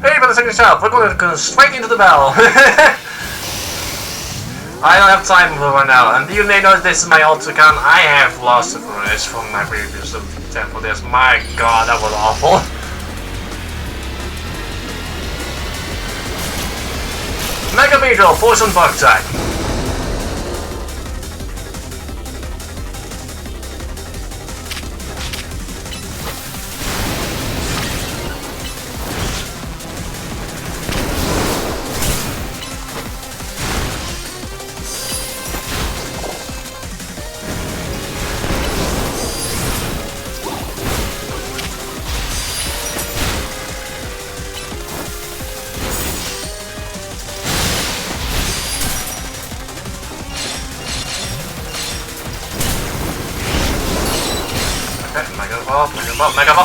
Hey, but second yourself. We're going to go straight into the battle. I don't have time for right now, and you may notice this is my ultra gun. I have lost it from my previous attempt for this. My god, that was awful. Mega Beedrill, poison bug type.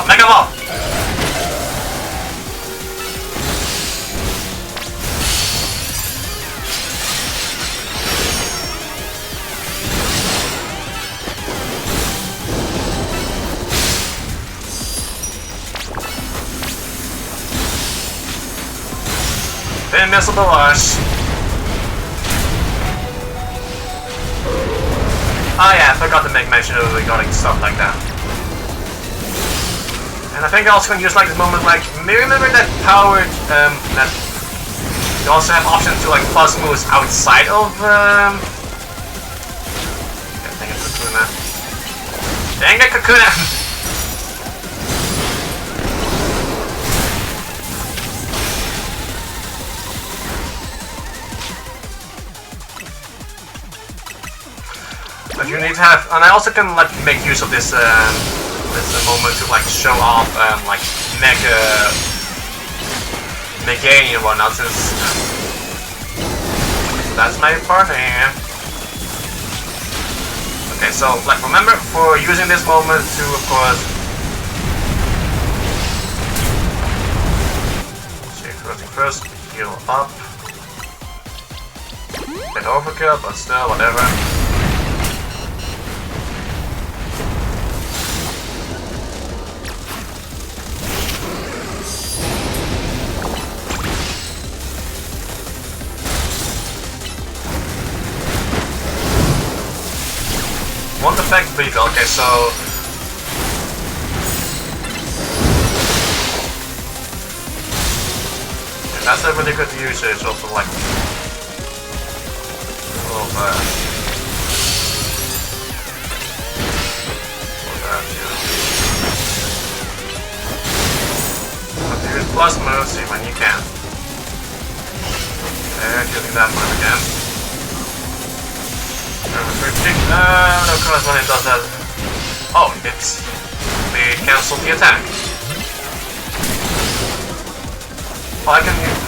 Mega Ball! Missile barrage. Oh yeah, I forgot to make mention of regarding stuff like that. And I think I also can use like this moment, like remember that powered that you also have option to like plus moves outside of I think it's Kakuna. Dang it, Kakuna! But you need to have, and I also can like make use of this this moment to like show off like Megane and whatnot, since that's my partner here. Okay, so like remember for using this moment to of course first heal up. Bit overkill, but still whatever. One effect Beedrill, okay, so yeah, that's a really good usage of like use plus move, see when you can. And using that one again. No, of course when it does that. Oh, it's they cancel the attack. Oh, I can use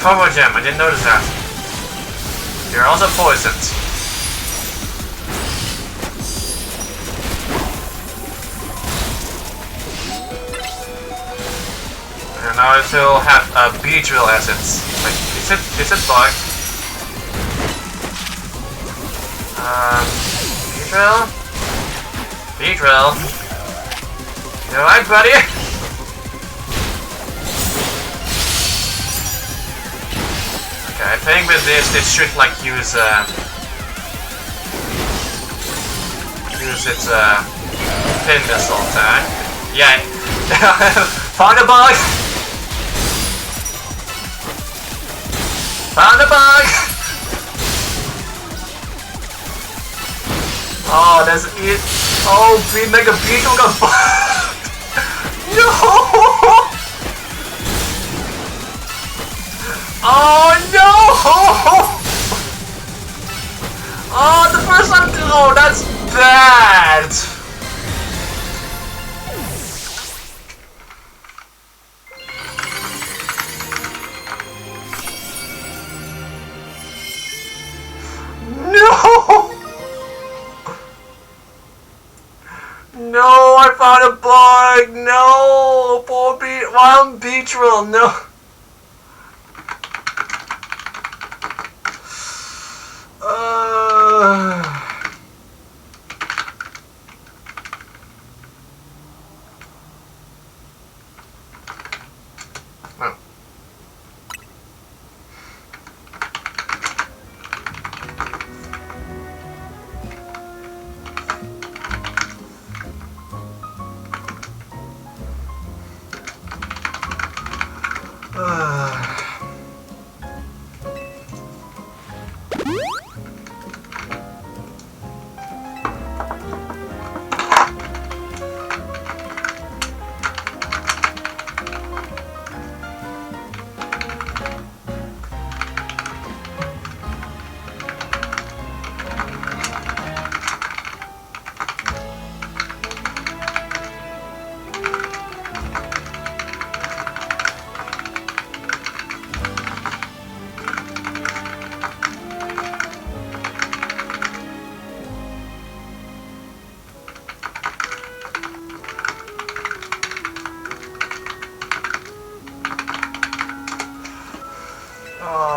Turbo Gem, I didn't notice that. You're also poisoned. And now I still have a Beedrill assets. Like, is it bugged? Beedrill? You alright, buddy? Okay, I think with this should like use its pin missile attack. Yeah. Found a bug! Found a bug! Oh, that's it. Oh, Mega Beedrill got bugged! No! Oh no! Oh, the first time. Oh, that's bad! No, I found a bug. No, poor wild Beedrill. No.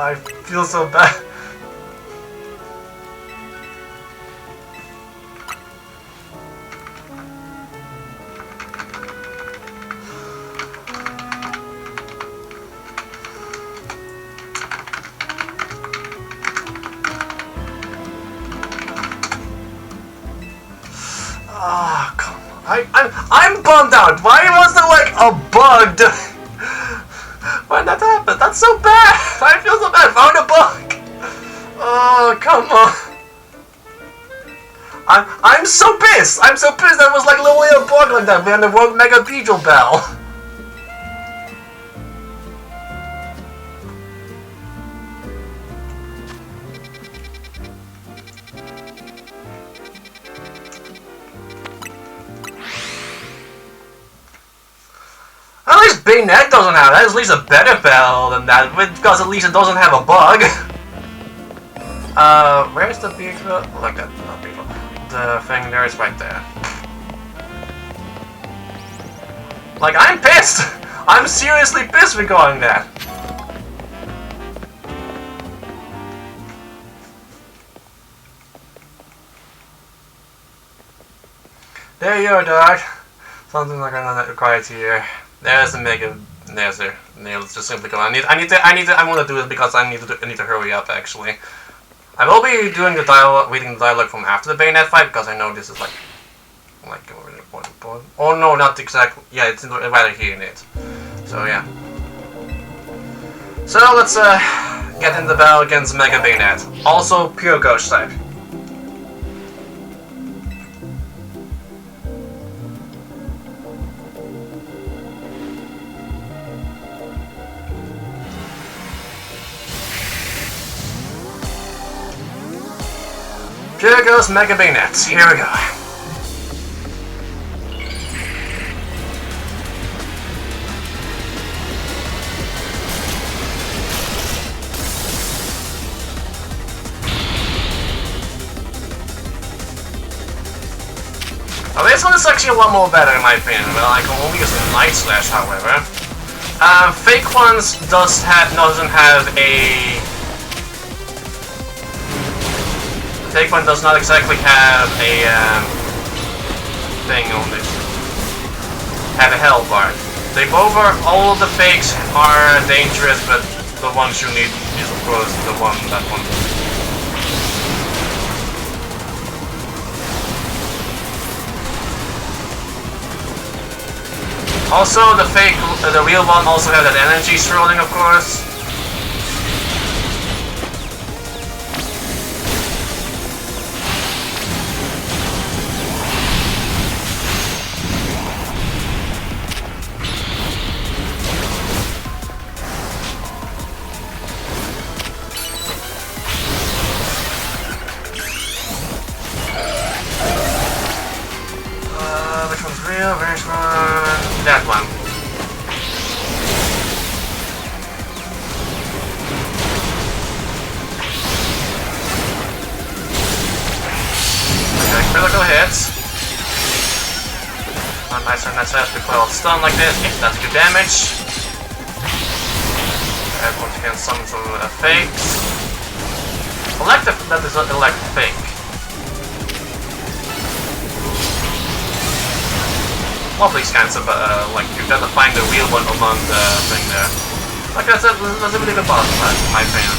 I feel so bad. Ah, come on. I'm bummed out. Why was there like a bug? When that happened? That's so bad. I feel so bad. Found a bug. Oh, come on. I'm so pissed. I'm so pissed. That was like literally a bug like that behind the Mega Beedrill bell. At least Bayonet doesn't have that. At least a better bell than that, because at least it doesn't have a bug. Where's the Beedrill? Like that, not Beedrill. The thing there is right there. Like, I'm pissed! I'm seriously pissed regarding that. There you are, dog. Something like I'm not required here. There's the Mega. There's there. Let's just simply go. I'm gonna do it because I need to hurry up. Actually, I will be doing the dialogue, reading the dialogue from after the Bayonet fight because I know this is like a really important point. Oh no, not exactly. Yeah, it's rather here in it. So yeah. So let's get in the battle against Mega Bayonet. Also pure Ghost type. Here goes Mega Bayonet. Here we go. Now this one is actually a lot more better in my opinion. Well, I can only use a Night Slash, however. Fake ones doesn't have a. Fake one does not exactly have a thing on this. Have a health bar. They both are. All of the fakes are dangerous, but the ones you need is of course that one. Also, the real one also have that energy swirling, of course. Which one's real? Which one? That one. Okay, critical hits. Nice recoil stun like this. Yes, that's good damage. And once again, summon some fakes. That is an elect fake. Lovely scans of, like, you've got to find the real one among the thing there. Like, that's a really good boss fight, in my opinion.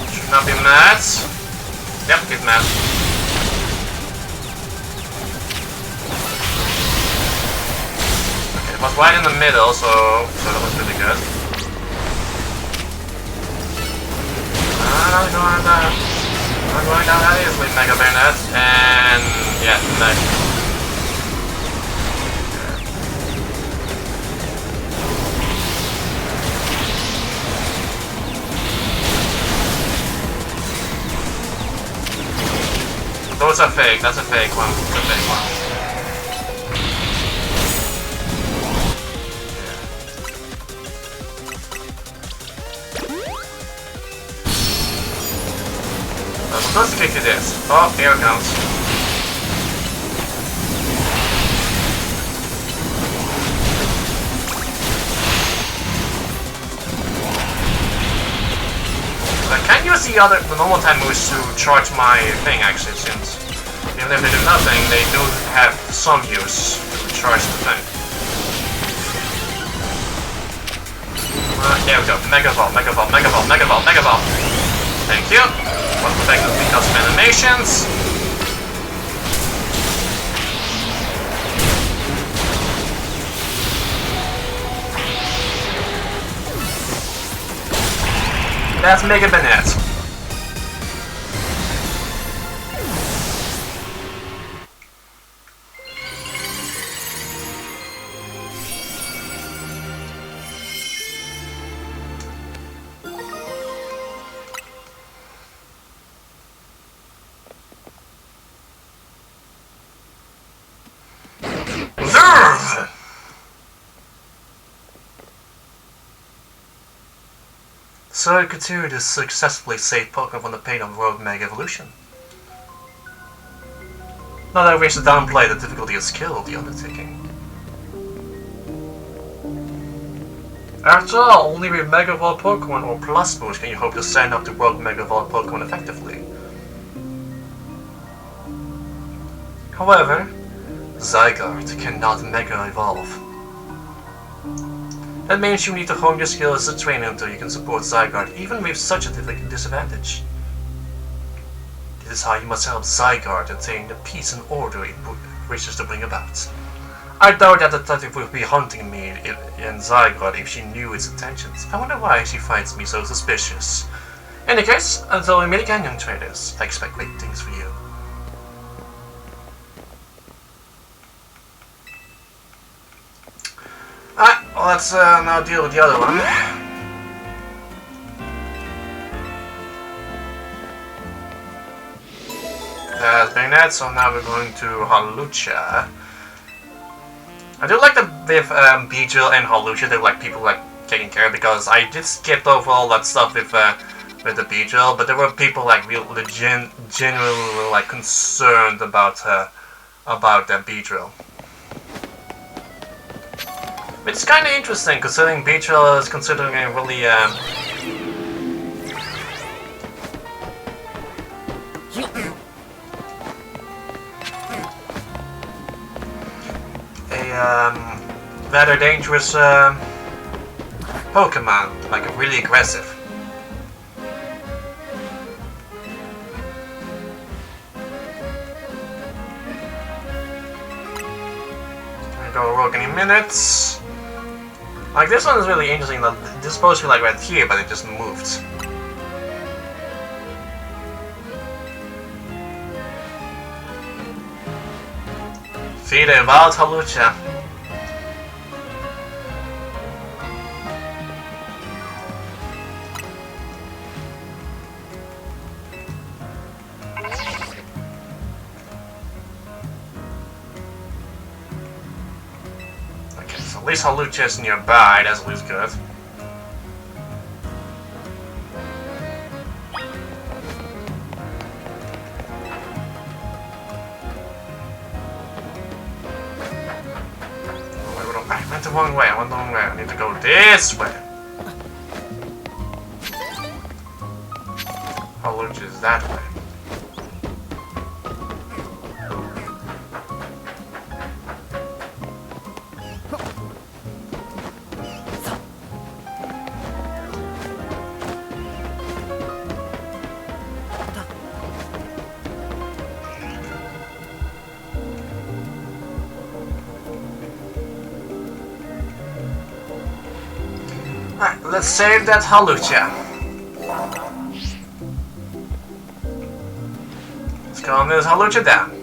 Should not be mad. Yep, he's mad. was right in the middle, so that was really good. I'm going down that easily, Mega Bayonet, and yeah, nice. Those are fake, that's a fake one, that's a fake one. Let's kick to this. Oh, here it comes. I can use the normal time moves to charge my thing actually, since even if they do nothing, they do have some use to charge the thing. There we go. Mega Ball, Mega Ball, Mega Ball, Mega Ball, Mega Ball. Thank you. One protect because of animations. That's Mega Beedrill. So I continue to successfully save Pokémon from the pain of Rogue Mega Evolution. Not that I wish to downplay the difficulty and skill of the undertaking. After all, only with Mega Evolved Pokémon or Plus Boost can you hope to stand up to Rogue Mega Evolved Pokémon effectively. However, Zygarde cannot Mega Evolve. That means you need to hone your skills as a trainer until you can support Zygarde, even with such a disadvantage. This is how you must help Zygarde attain the peace and order it wishes to bring about. I doubt that the detective would be hunting me in Zygarde if she knew its intentions. I wonder why she finds me so suspicious. In any case, until we meet again, young traders, I expect great things for you. Alright, well, let's now deal with the other one. That's being that, so now we're going to Hawlucha. I do like the with Beedrill and Hawlucha, they're like people like taking care of, because I did skip over all that stuff with the Beedrill, but there were people like genuinely like concerned about that Beedrill. It's kind of interesting, considering Beedrill is considering a really rather dangerous Pokemon, like really aggressive. Gonna go rogue any minutes. Like, this one is really interesting. This is supposed to be like right here, but it just moved. Feed a wild Hawlucha. At least Hawlucha is nearby, that's at least good. I went the wrong way, I need to go this way. Hawlucha is that way. let's save that Halucha. Let's calm this Halucha down.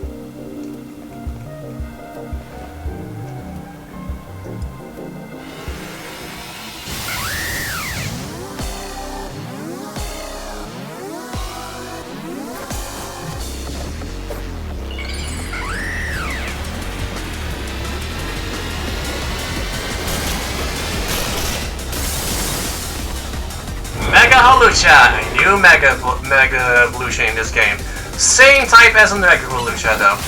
Mega Halucha, a new Mega Evolution in this game. Same type as a Mega Halucha though.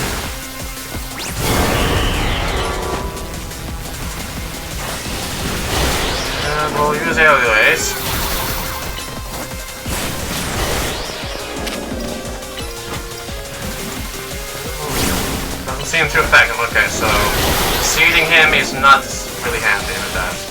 And we'll use Aerial Ace. Doesn't seem to affect him. Okay, so seeding him is not really handy with that.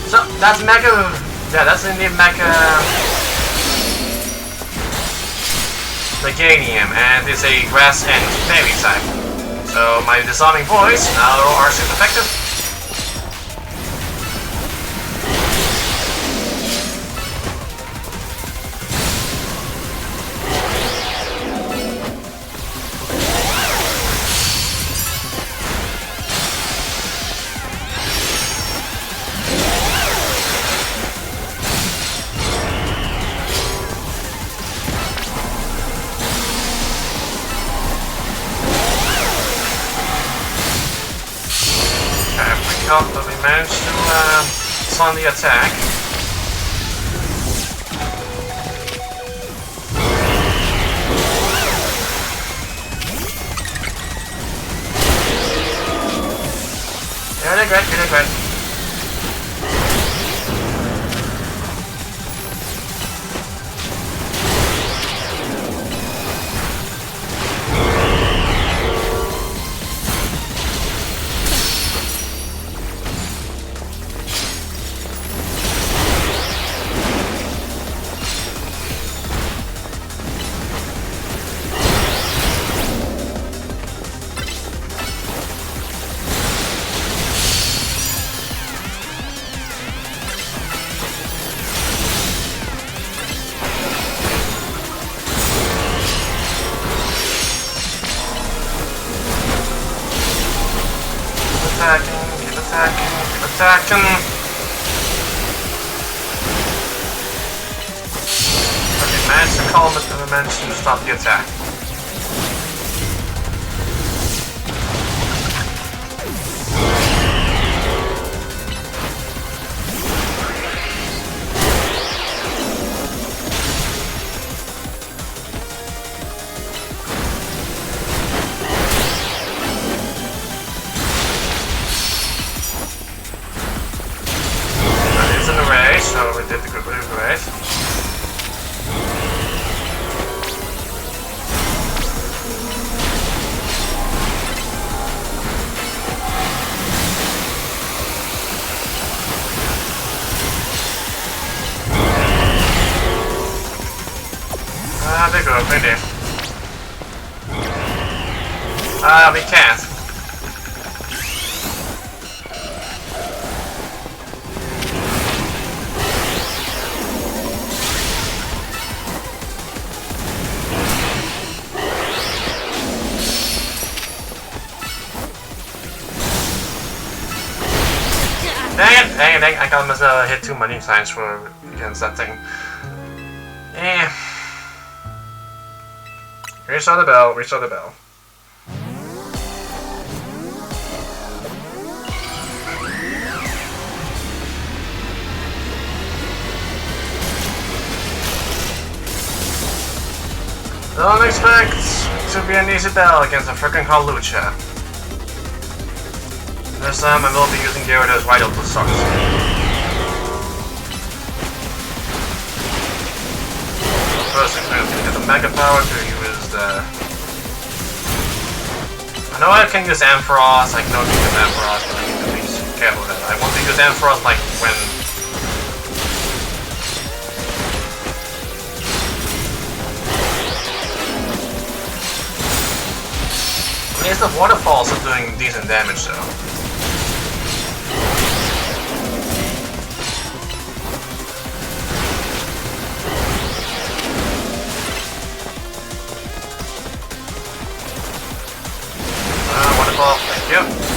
So that's Mega. Yeah, that's indeed Mega Meganium, and it's a grass and fairy type. So my disarming voice now are super effective. But we managed to stun the attack. Yeah, they're great, they're great. Keep attacking. Okay, managed to calm it and managed to stop the attack. So we did the good move, right? They go, really. We can't. Dang it, I got myself hit too many times for against that thing. Eh. Restart the bell, restart the bell. Don't expect to be an easy battle against a freaking Halucha. This time I will be using Gyarados right up the start. First I'm going to get the Mega Power to use the I know I can use Ampharos, I know I can use Ampharos, but I need to be careful with that. I want to use Ampharos like when... At least the waterfalls are doing decent damage though. Waterfall, thank you.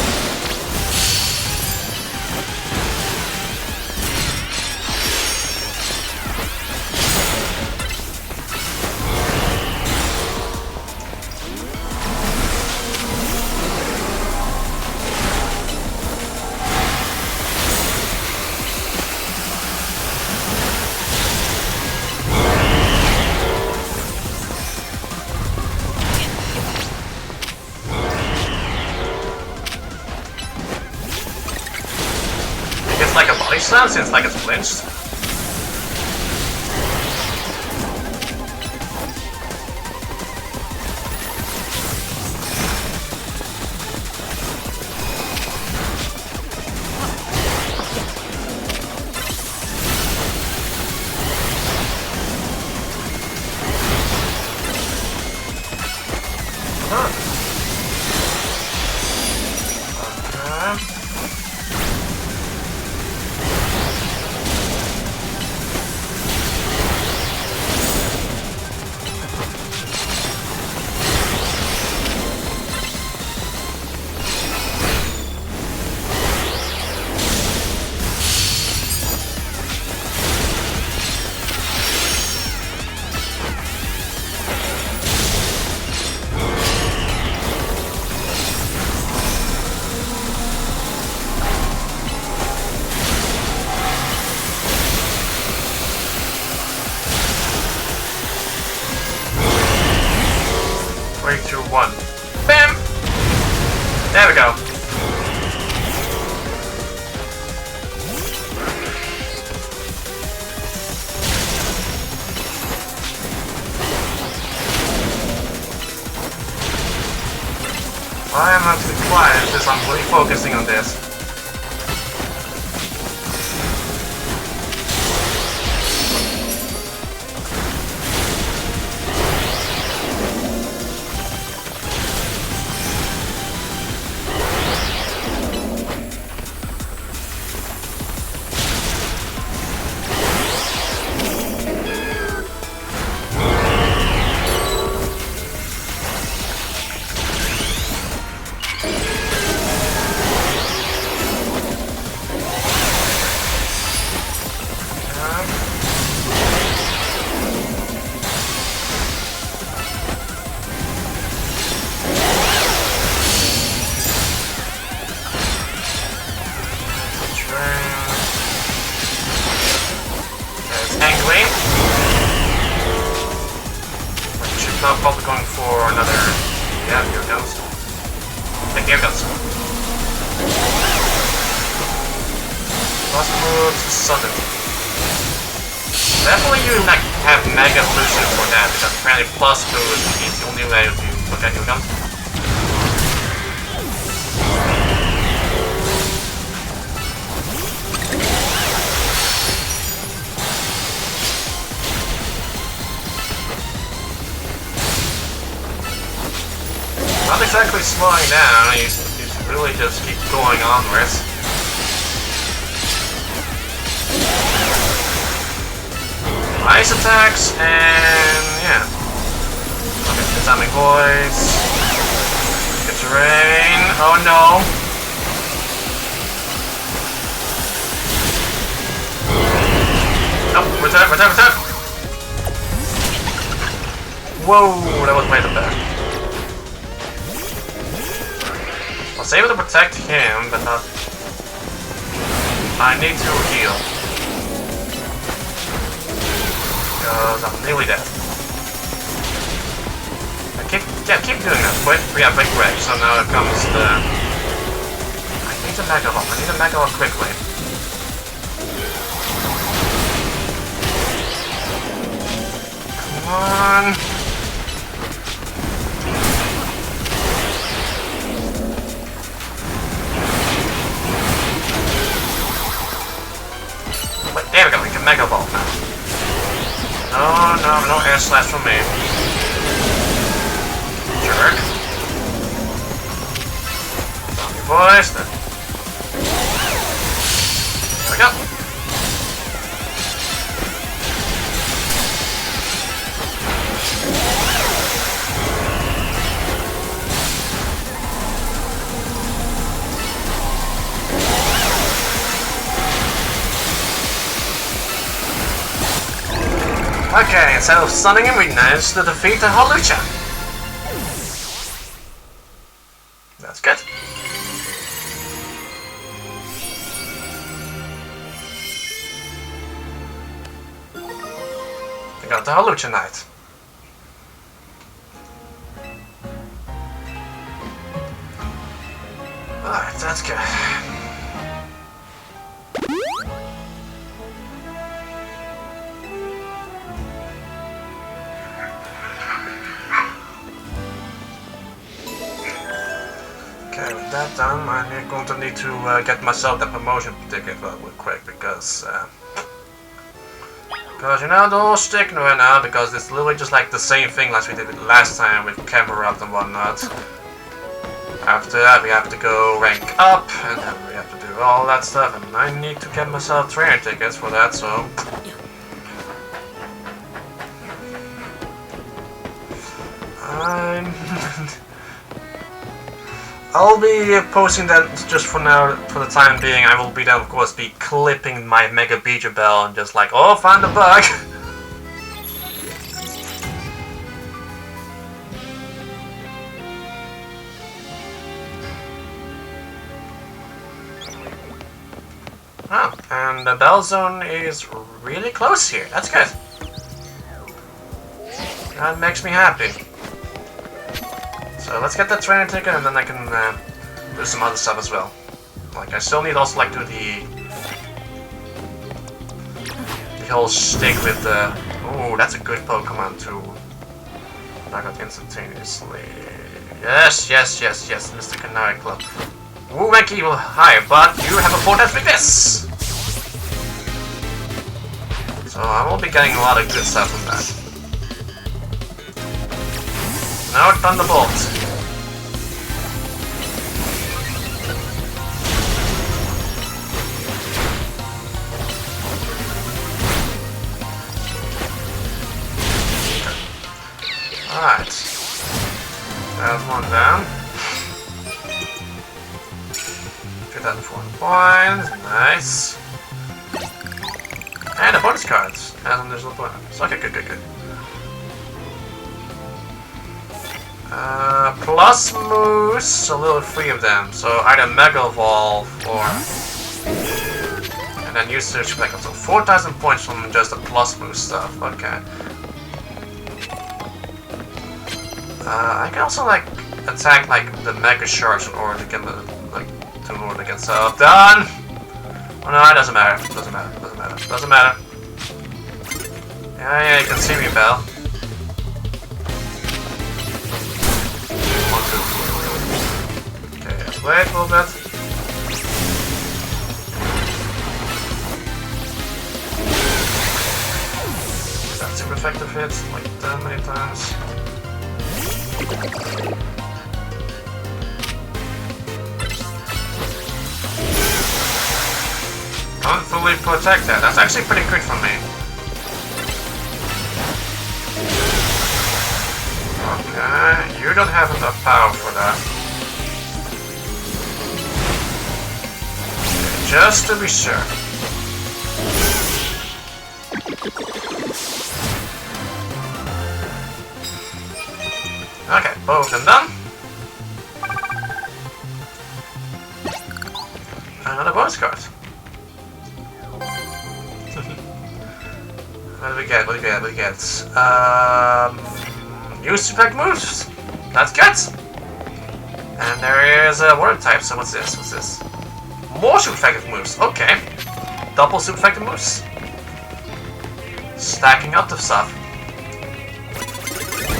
Like a body slam since like it's flinched. One. Bam! There we go. Why am I too quiet because I'm really focusing on this? Probably going for another... Yeah, here it goes. Yeah, here it goes. Plus move to sudden. Definitely you like have Mega Evolution for that, because apparently plus boost is the only way to look at your guns. Not exactly slowing down, he's really just keep going onwards. Ice attacks, and yeah. Okay, Atomic Voice. Good terrain. Oh no. Nope, return. Whoa, that was way the best. I was able to protect him, but not... I need to heal. Because I'm nearly dead. Keep doing that. Quick wreck. So now it comes the... I need a Mega Up. I need a Mega Up quickly. Come on. Wait, there we go, we can Mega Ball now. No air slash from me. Jerk. Zombie boys, then. There we go. Okay, instead of stunning him, we managed to defeat the Holucha. That's good. We got the Holucha Knight. Alright, that's good. Okay, with that done, I'm going to need to get myself that promotion ticket real quick because you know, don't stick right now because it's literally just like the same thing as we did last time with camera up and whatnot. After that, we have to go rank up, and then we have to do all that stuff, and I need to get myself trainer tickets for that, so... I'll be posting that just for now, for the time being. I will be then, of course, be clipping my Mega Beedrill and just like, oh, found the bug! Oh, and the Bell Zone is really close here. That's good. That makes me happy. So let's get that trainer ticket, and then I can do some other stuff as well. Like I still need also like do the whole stick with the. Oh, that's a good Pokemon to knock out instantaneously. Yes, Mr. Canary Club. Woo, Mankey, hi, but you have a forecast like this. So I will be getting a lot of good stuff from that. Now Thunderbolt. Alright. There's one down. 2004 points. Nice. And a bonus card. As an additional bonus. Okay, good. Plus moves, a little three of them. So either Mega Evolve or... And then use Search Mega. So 4,000 points from just the plus move stuff. Okay. I can also like attack like the Mega Sharks in order to get the in order to get stuff done. Oh no, it doesn't matter. Doesn't matter. Yeah, you can see me, Bell. 1, 2. Okay, let's wait a little bit. That's super effective hits, like that many times. Can't fully protect that. That's actually pretty quick for me. Okay, you don't have enough power for that. Okay, just to be sure. Okay, both of them done. Another bonus card. What do we get? Use effect moves. That's good. And there is a water type. So what's this? More super effective moves. Okay. Double super effective moves. Stacking up the stuff.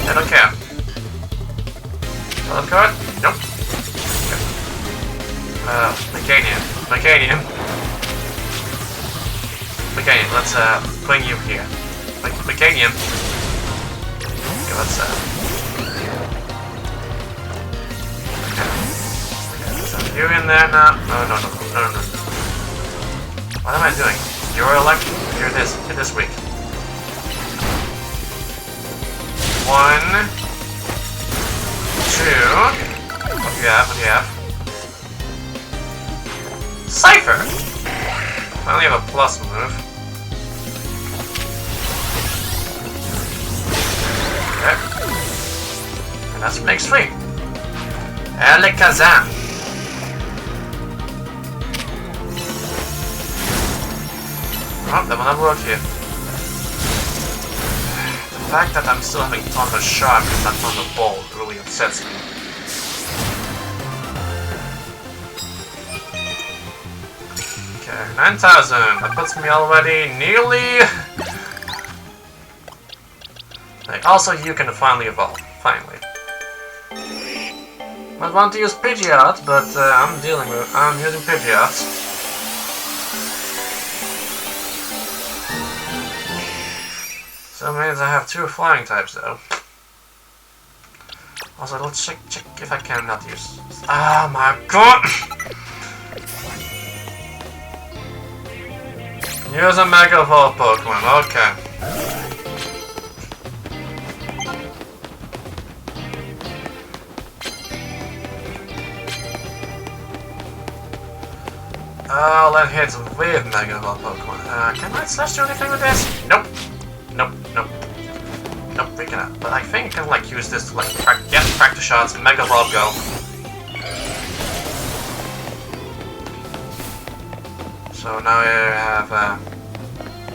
I don't care. Another card? Nope. Okay. Mecanium. Meganium, let's bring you here. Meganium. Okay, let's you in there now. No. What am I doing? You're this week. 1, 2. What do you have? Cypher! I only have a plus move. Okay. And that's makes 3. Alakazam. Oh, that will not work here. The fact that I'm still having Thunder Shock and not Thunder Bolt really upsets me. Okay, 9,000. That puts me already nearly... Like, also, you can finally evolve. Finally. I want to use Pidgeot, but I'm using Pidgeot. So that means I have 2 flying types though. Also, let's check if I can not use. Oh my god! Use a Mega Evolve Pokemon, okay. Oh, that hits with Mega Evolve Pokemon. Can I slash do anything with this? Nope. Nope, we cannot. But I think I can like use this to like get practice shots and Mega Evolve go. So now I have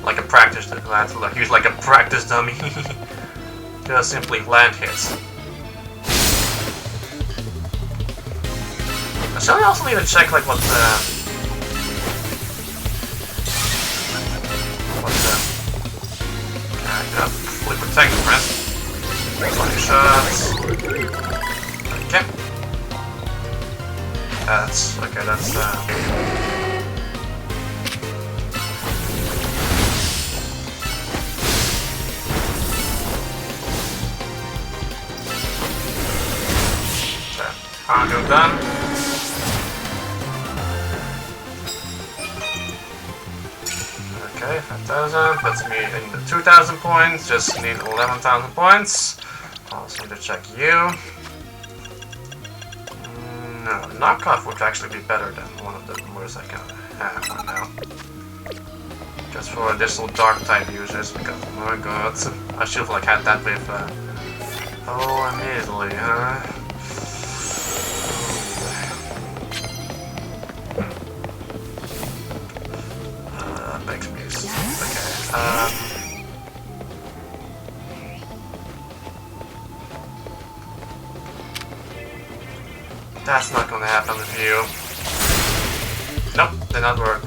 like a practice to like use like a practice dummy. Just simply land hits. I still also need to check like what fully protect the press. Flying shots. Okay. That's okay, that's Congo done. Okay, 5,000, puts me in the 2,000 points, just need 11,000 points. Also need to check you. No, knockoff would actually be better than one of the moves I can have right now. Just for additional dark type users, because oh my god, I should have like had that with immediately, huh? Makes me okay. That's not gonna happen with you. Nope, did not work.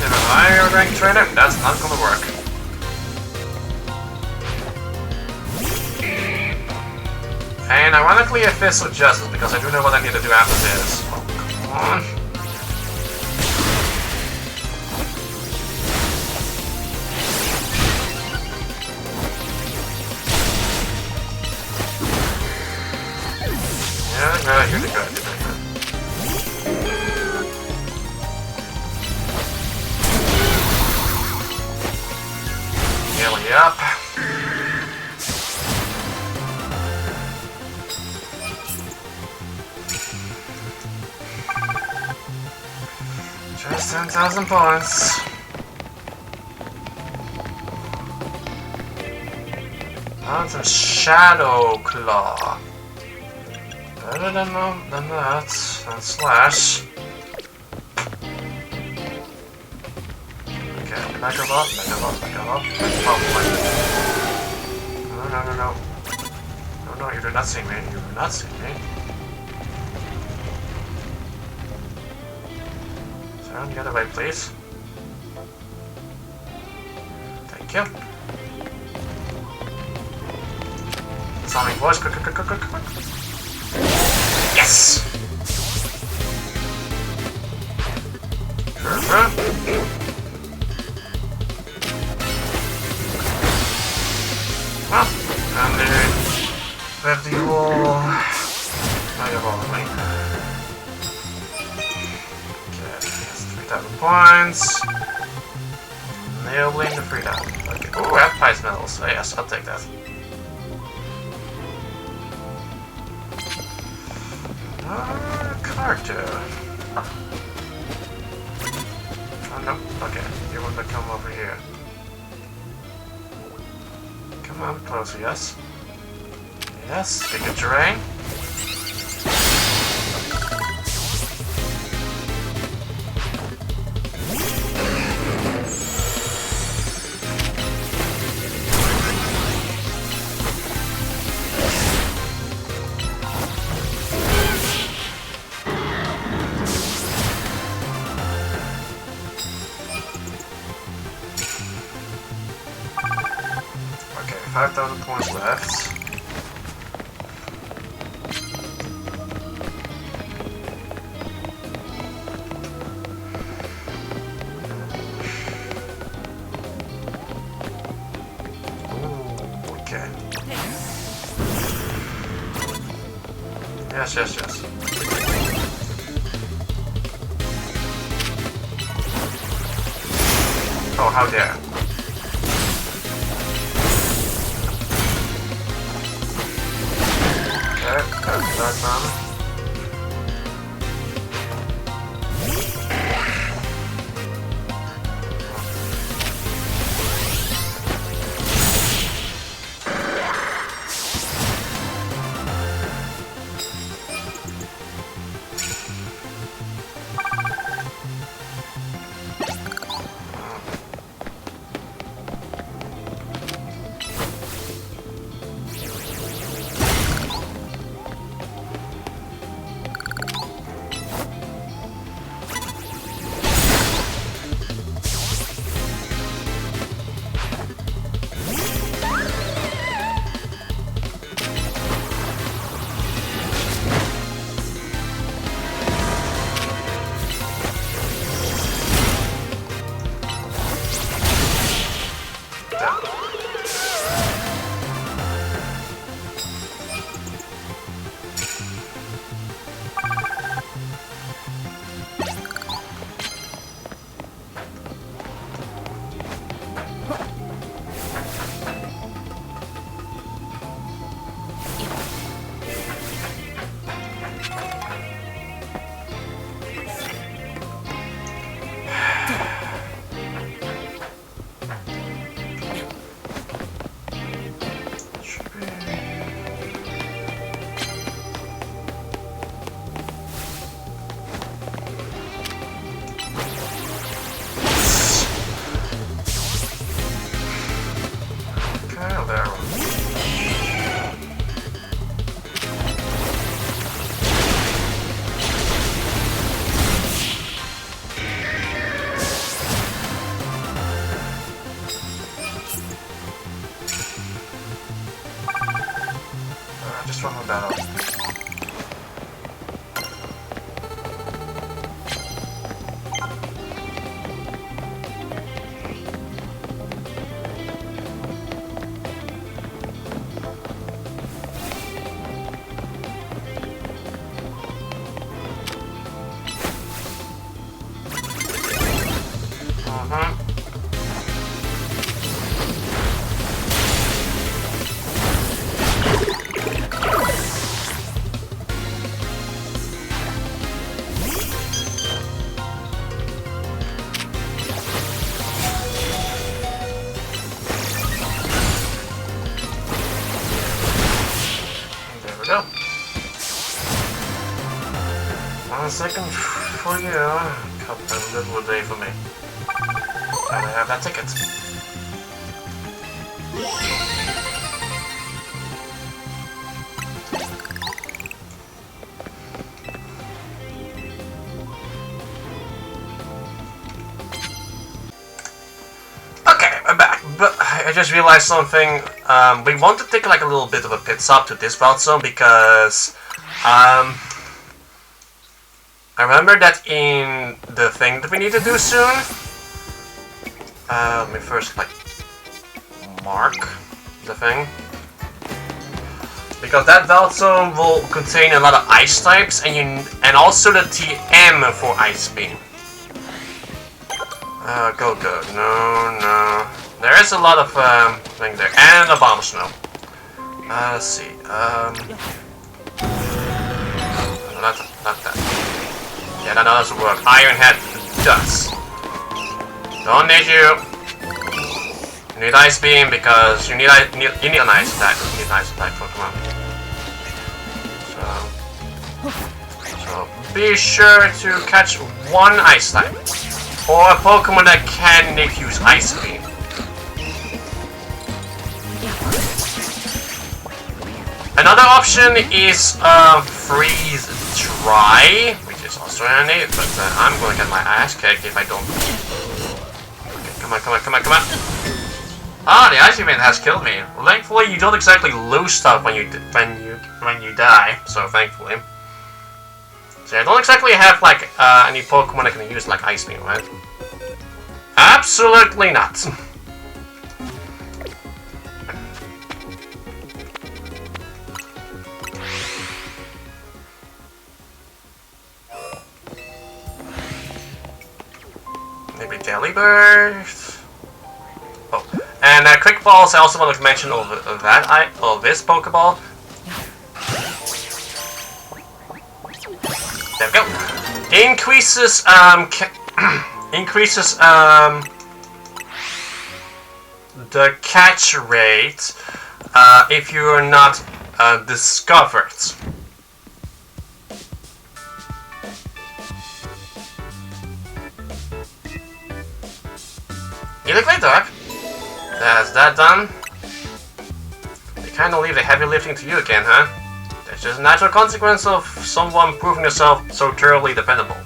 Am I a rank trainer? That's not gonna work. And ironically, a Fist of Justice, because I do know what I need to do after this. Oh, come on. Yeah, you're the good. Nearly up. Just 10,000 points. That's a Shadow Claw. Better than that. And Slash. Okay, back up. No, you do not see me. Get away, please. Thank you. Sonic voice, quick. Yes! Sure. Well, and we have the wall. Now you're following. Okay, that's 3,000 points. Nailing the 3,000. Okay. Oh, I have prize medals. Oh, yes, I'll take that. Character. Oh, no. Okay, you want to come over here. Come on, closer, yes? Yes, pick a terrain. Okay, 5,000 points left. Yes. Oh, how dare. Okay, that's Dark Mana. Just one more battle. Go. 1 second for you. Couple of little day for me. And I have that ticket. Okay, I'm back. But I just realized something. We want to take like a little bit of a pit stop to this route zone because I remember that in the thing that we need to do soon. Let me first like mark the thing. Because that belt zone will contain a lot of ice types and also the TM for Ice Beam. Go. No. There is a lot of thing there. And a Bomb Snow. Let's see. Not that. Yeah, that doesn't work. Iron Head does. Don't need you. You need Ice Beam because you need an Ice attack. You need an Ice attack Pokemon. So be sure to catch one Ice type. Or a Pokemon that can use Ice Beam. Another option is Freeze Dry, which is also handy, but I'm going to get my ass kicked if I don't. Okay, come on. Ah, the Ice Event has killed me. Well, thankfully, you don't exactly lose stuff when you die, so thankfully. So I don't exactly have like any Pokemon that can use like Ice Beam, right? Absolutely not. Maybe Delibird. Oh, and Quick Balls. I also want to mention this Pokeball. There we go. Increases the catch rate if you are not discovered. You look like Doc. That's that done. They kind of leave the heavy lifting to you again, huh? That's just a natural consequence of someone proving yourself so thoroughly dependable.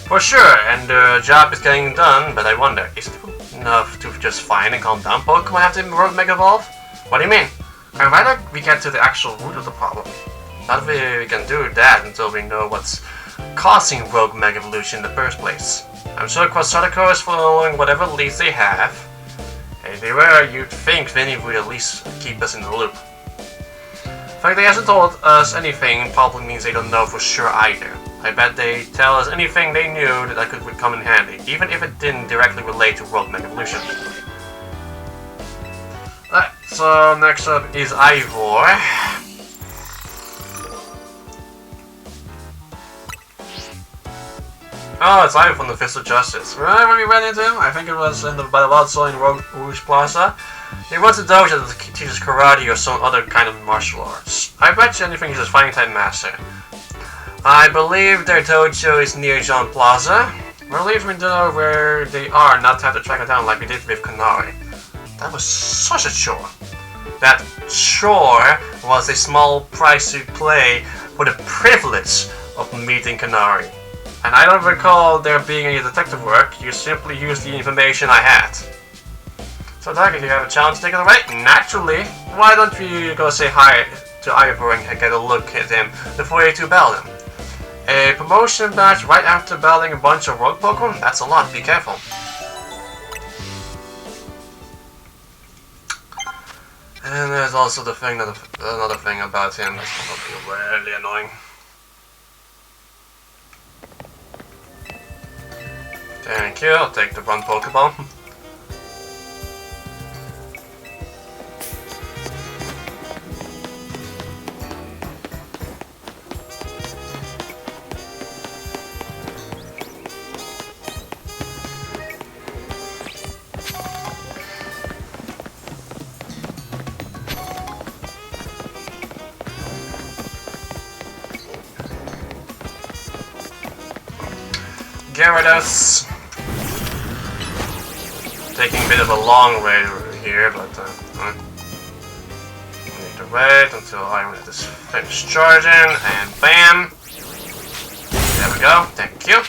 For sure, and the job is getting done, but I wonder, is it enough to just find and calm down Pokemon after Rogue Mega Evolve? What do you mean? I'd rather we get to the actual root of the problem. Not that we can do that until we know what's causing Rogue Mega Evolution in the first place. I'm sure Quasartico is following whatever leads they have. If they were, you'd think Vinny would at least keep us in the loop. The fact they hasn't told us anything probably means they don't know for sure either. I bet they tell us anything they knew that would come in handy, even if it didn't directly relate to Rogue Mega Evolution. Alright, so next up is Ivor. Oh, it's Ivor from the Fist of Justice. Remember when we ran into him? I think it was by the Wild Soul in Rouge Plaza. He runs a dojo that teaches karate or some other kind of martial arts. I bet you anything he's a fighting type master. I believe their dojo is near John Plaza. We're leaving to know where they are, not to have to track it down like we did with Kanari. That was such a chore. That chore was a small price to pay for the privilege of meeting Kanari. And I don't recall there being any detective work, you simply used the information I had. So Doc, if you have a chance to take it away, naturally, why don't we go say hi to Ivor and get a look at him before you two battle him? A promotion badge right after battling a bunch of rogue Pokemon? That's a lot, be careful. And there's also the thing, another thing about him that's gonna be really annoying. Thank you, I'll take the run Pokeball. Gyarados. Taking a bit of a long way here, but I need to wait until Iron is finished charging, and bam! There we go, thank you.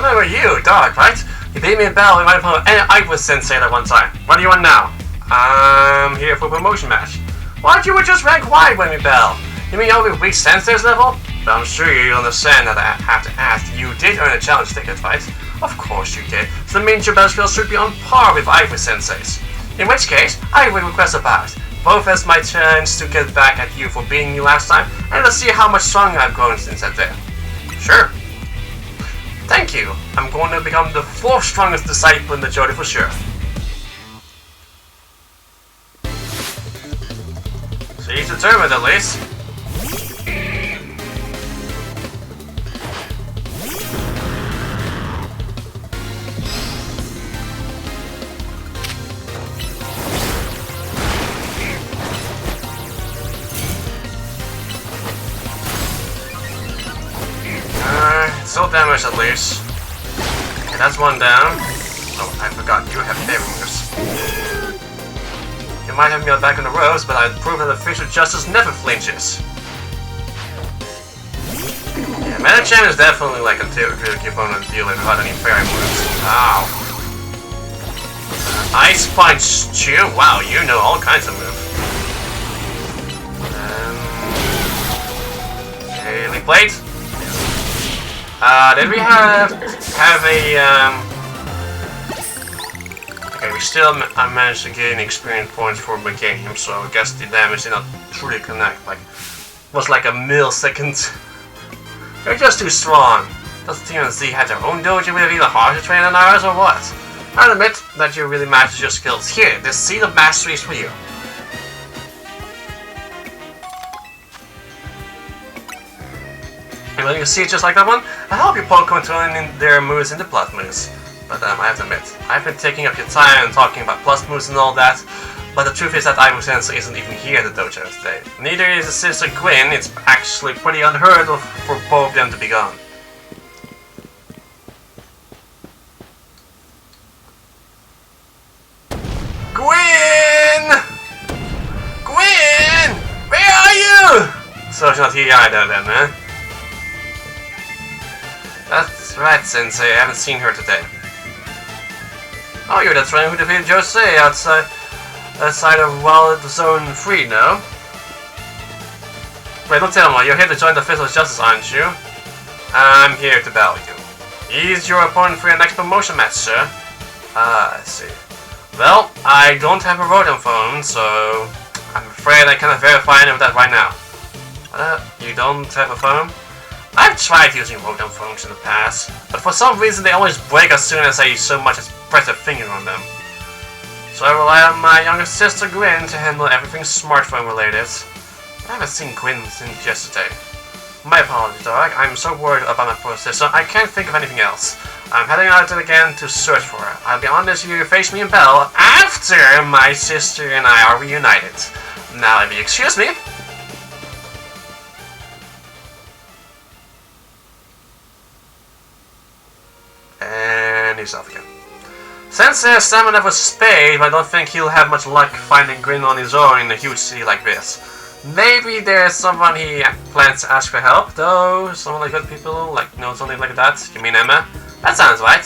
remember you, Dark, right? You beat me in battle right from I was Sensei at one time. What do you want now? I'm here for a promotion match. What? You were just rank wide when we battled. You mean over weak Sensei's level? But I'm sure you understand that I have to ask. You did earn a challenge ticket, right? Of course you did. So that means your battle skills should be on par with Ivory Sensei's. In which case, I will request a bout. Both as my chance to get back at you for beating you last time, and let's see how much stronger I've grown since that day. Sure. Thank you. I'm going to become the 4th strongest disciple in the Jody for sure. So he's determined at least. Still damage at least. Okay, that's one down. Oh, I forgot, you have favorite moves. You might have me back on the ropes, but I've proven that official justice never flinches. Yeah, Medicham is definitely like a tricky opponent to deal with without any fairy moves. Ow. Ice Punch Chew? Wow, you know all kinds of moves. Haley Blade? Did we have a, okay, we still managed to gain experience points for the game, so I guess the damage did not truly connect, like, was like a millisecond. You're just too strong. Does TNZ have their own dojo with even harsher training than ours, or what? I'll admit that you really mastered your skills. Here, this Seed of Mastery is for you. You willing to see it just like that one? I help you Pokemon turn in their moves into plus moves. But I have to admit, I've been taking up your time and talking about plus moves and all that, but the truth is that Ivo Sensei isn't even here at the dojo today. Neither is his sister Gwen. It's actually pretty unheard of for both of them to be gone. Gwen! Gwen! Where are you? So she's not here either then, huh? That's right, Sensei. I haven't seen her today. Oh, you're that friend who defeated Jose outside of Wild Zone 3, no? Wait, don't tell me. You're here to join the Fist of Justice, aren't you? I'm here to battle you. He's your opponent for your next promotion match, sir. Ah, I see. Well, I don't have a Rotom phone, so I'm afraid I cannot verify any of that right now. You don't have a phone? I've tried using Rotom phones in the past, but for some reason they always break as soon as I so much as press a finger on them. So I rely on my younger sister Gwen to handle everything smartphone related. I haven't seen Gwen since yesterday. My apologies, Dark. I'm so worried about my poor sister, I can't think of anything else. I'm heading out again to search for her. I'll be honest, you face me in battle after my sister and I are reunited. Now, if you excuse me. And he's off again. Sensei has stamina for spade, but I don't think he'll have much luck finding Grin on his own in a huge city like this. Maybe there's someone he plans to ask for help, though. Someone like good people, like know something like that. You mean Emma? That sounds right.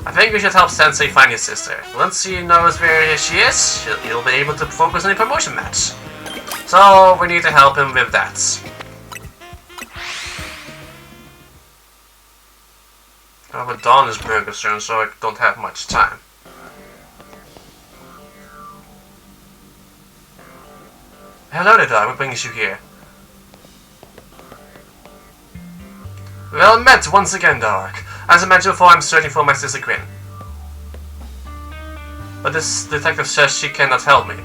I think we should help Sensei find his sister. Once he knows where she is, he'll be able to focus on the promotion match. So we need to help him with that. But Dawn is burger soon, so I don't have much time. Hello there, Dog. What brings you here? Well met once again, Dark. As I mentioned before, I'm searching for my sister Gwen. But this detective says she cannot help me.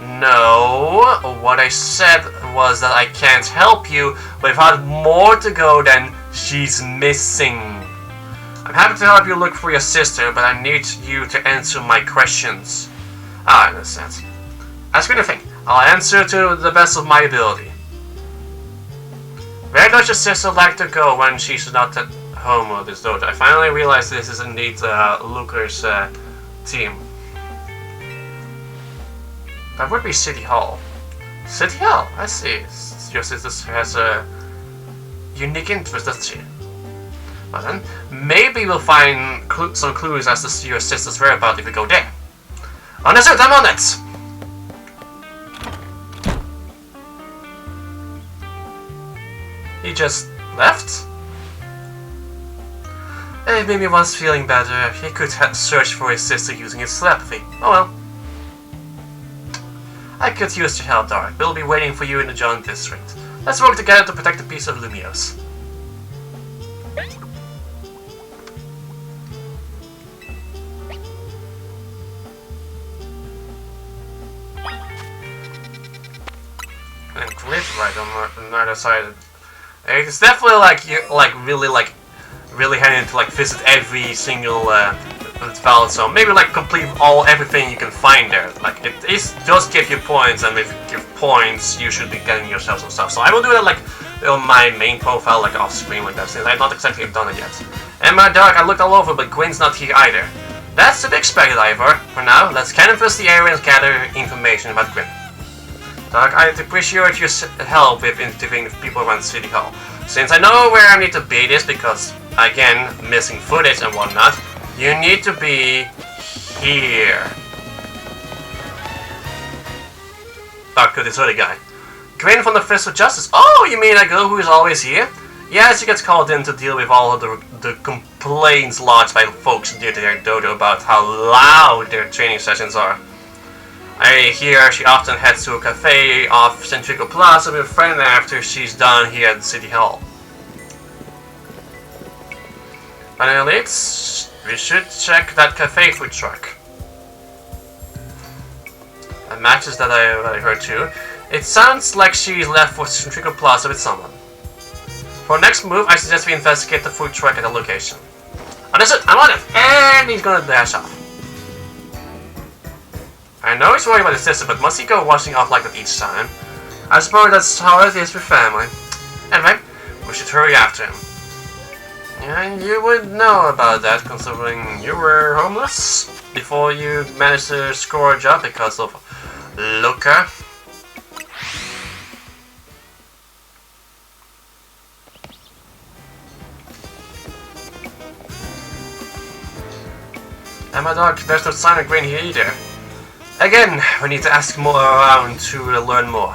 No, what I said was that I can't help you, but if I had more to go, then she's missing. I'm happy to help you look for your sister, but I need you to answer my questions. Ah, I understand. Ask me anything. I'll answer to the best of my ability. Where does your sister like to go when she's not at home or this dojo? I finally realized this is indeed Luker's team. That would be City Hall. City Hall? I see. Your sister has a unique interest, doesn't she? But then, maybe we'll find some clues as to your sister's whereabouts if we go there. Understood, I'm on it! He just left? If Mimi was feeling better, he could search for his sister using his telepathy. Oh well. I could use your help, Dark. We'll be waiting for you in the John District. Let's work together to protect the peace of Lumios. And Cliff right on the other side. It's definitely really handy to visit every single valid zone. Maybe complete everything you can find there. It does give you points, and if you give points, you should be getting yourself some stuff. So I will do that on my main profile, off screen like that, since I've not exactly done it yet. And my Dark, I looked all over, but Gwen's not here either. That's to be expected, Ivor. For now, let's canvass the area and gather information about Gwen. Dark, I'd appreciate your help with interviewing people around City Hall. Since I know where I need to be this, because, again, missing footage and whatnot, you need to be here. Talk to this other guy. Gwen from the Fist of Justice. Oh, you mean that girl who is always here? Yeah, she gets called in to deal with all of the complaints lodged by folks near their dojo about how loud their training sessions are. I hear she often heads to a cafe off Centrico Plaza with a friend after she's done here at City Hall. Finally, we should check that cafe food truck. That matches that I heard too. It sounds like she's left for Centrico Plaza with someone. For our next move, I suggest we investigate the food truck at the location. Understood, I'm on it! And he's gonna dash off. I know he's worried about his sister, but must he go washing off like that each time? I suppose that's how it is with family. Anyway, we should hurry after him. And you would know about that, considering you were homeless before you managed to score a job because of Luca. And my dog, there's no sign of Green here either. Again, we need to ask more around to learn more.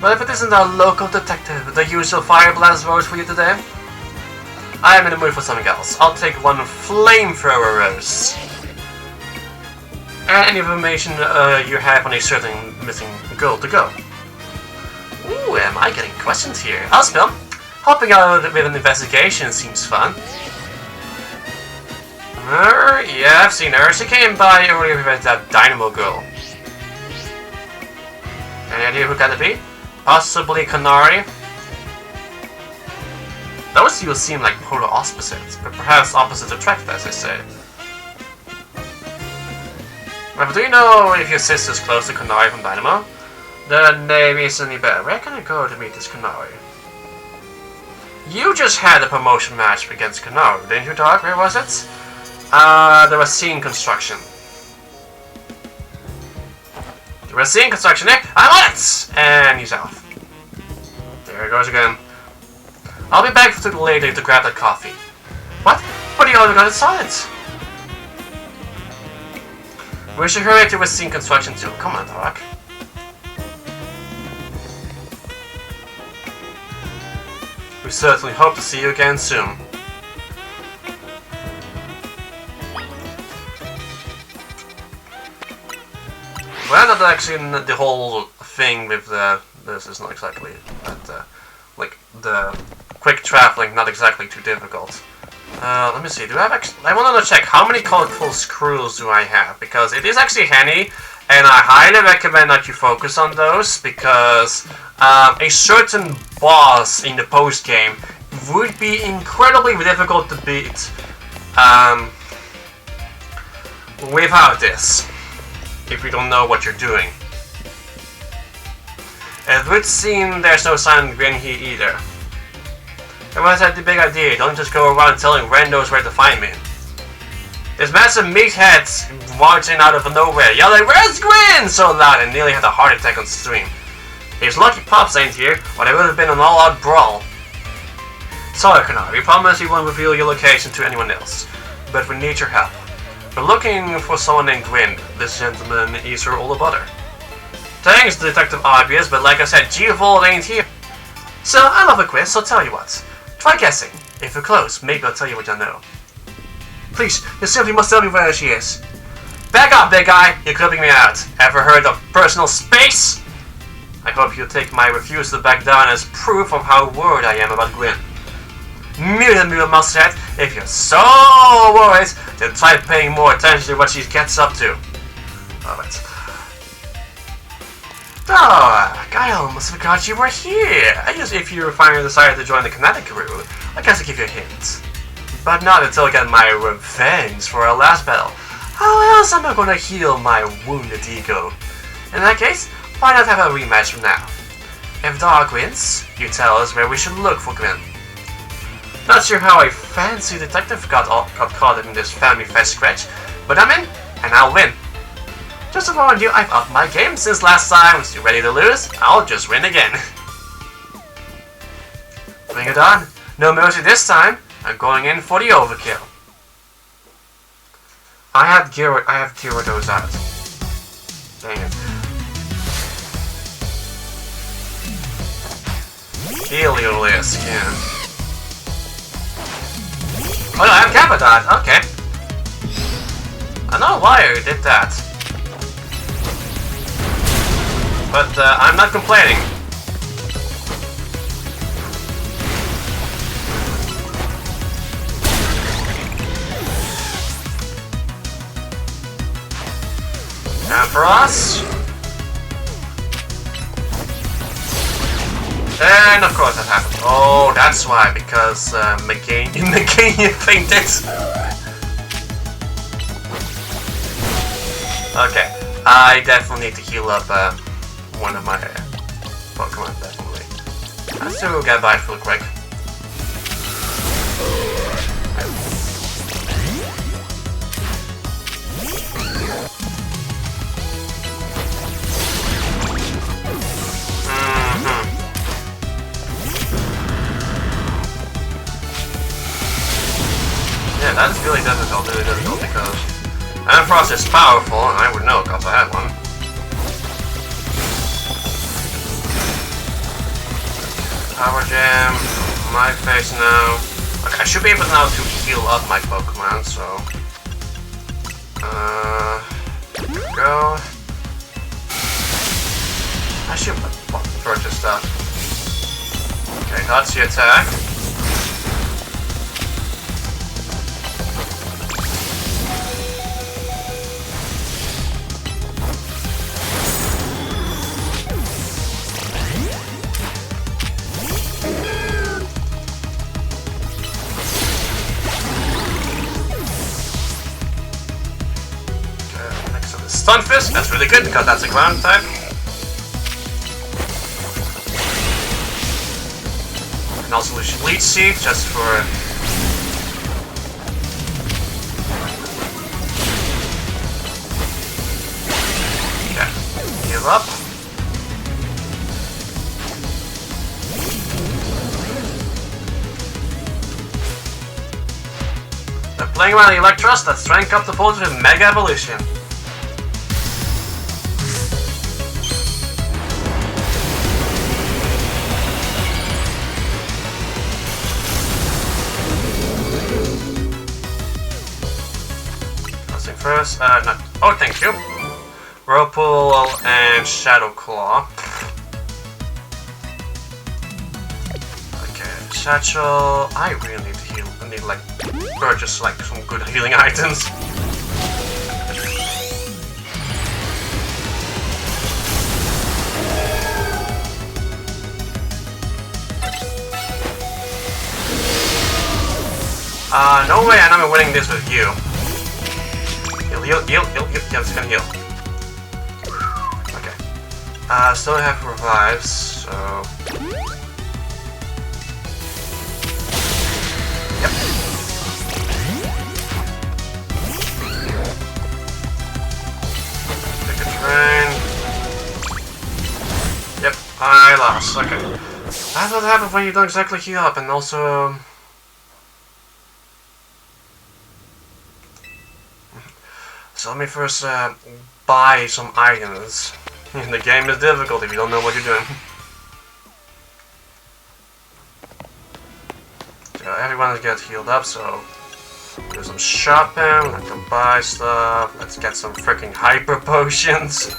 But if it isn't our local detective with the usual fire blast rose for you today, I am in the mood for something else. I'll take one flamethrower rose. And any information you have on a certain missing girl to go. Ooh, am I getting questions here? I'll spill. Helping out with an investigation seems fun. Yeah, I've seen her. She came by earlier with that Dynamo girl. Any idea who that would be? Possibly Canary? Those two seem like polar opposites, but perhaps opposites attract, as they say. But do you know if your sister's close to Canary from Dynamo? The name isn't any better. Where can I go to meet this Canary? You just had a promotion match against Canary, didn't you, Doc? Where was it? There was scene construction. There was scene construction there. I'm on it! And he's off. There he goes again. I'll be back later to grab that coffee. What? But you already got it silent. We should hurry to with scene construction too. Come on, Doc. We certainly hope to see you again soon. Well, not actually the whole thing with this is not exactly that, like the quick traveling, not exactly too difficult. Let me see. Do I have I want to check how many colorful screws do I have, because it is actually handy, and I highly recommend that you focus on those, because a certain boss in the post game would be incredibly difficult to beat without this, if you don't know what you're doing. It would seem there's no sign of Gwen here either. Everyone's had the big idea, don't just go around telling randos where to find me. This massive meathead marching out of nowhere, yelling, "Where's Gwen?" so loud and nearly had a heart attack on stream. He's lucky Pops ain't here, or there would have been an all-out brawl. Sorry, Canard, we promise we won't reveal your location to anyone else, but we need your help. We're looking for someone named Gwyn. This gentleman is her older brother. Thanks, Detective Obvious, but like I said, G-Evolve ain't here. So, I love a quiz, so tell you what. Try guessing. If you're close, maybe I'll tell you what I know. Please, you simply must tell me where she is. Back up, big guy! You're clipping me out. Ever heard of personal space? I hope you'll take my refusal to back down as proof of how worried I am about Gwyn. Mule Mustard, if you're so worried, then try paying more attention to what she gets up to. Alright. Oh, I almost forgot you were here. I guess if you finally decided to join the Kinetic crew, I guess I'll give you a hint. But not until I get my revenge for our last battle. How else am I gonna heal my wounded ego? In that case, why not have a rematch from now? If Dark wins, you tell us where we should look for Gwyn. Not sure how a fancy detective got caught in this family fest scratch, but I'm in, and I'll win. Just to warn you, I've upped my game since last time, so you ready to lose? I'll just win again. Bring it on. No mercy this time. I'm going in for the overkill. I have Gyarados out. Dang it. Heliolisk, yeah. Oh no, I have Cappadot, okay. I don't know why I did that. But I'm not complaining. And for us. And of course that happened. Oh, that's why, because Meganium fainted. Okay, I definitely need to heal up one of my Pokemon, definitely. Let's still get by real quick. Yeah, that's really difficult, because Ampharos is powerful, and I would know because I had one. Power Gem, my face now. Okay, I should be able now to heal up my Pokemon, so... here we go. I should purchase stuff. Okay, that's the attack. Stunfisk, that's really good because that's a ground type. And also Leech Seed just for... Okay, heal up. They're playing around the Electros, let's rank up the pulse with Mega Evolution. First, not. Oh, thank you. Whirlpool and Shadow Claw. Okay, Satchel. I really need to heal. I need like purchase like some good healing items. No way I'm winning this with you. Heal. Yeah, I'm just gonna heal. Okay. Still have revives, so... Yep. Take a train. Yep, I lost. Okay. That's what happens when you don't exactly heal up, and also... So let me first buy some items. The game is difficult if you don't know what you're doing. So everyone gets healed up, so... Do some shopping, let's go buy stuff, let's get some freaking hyper potions.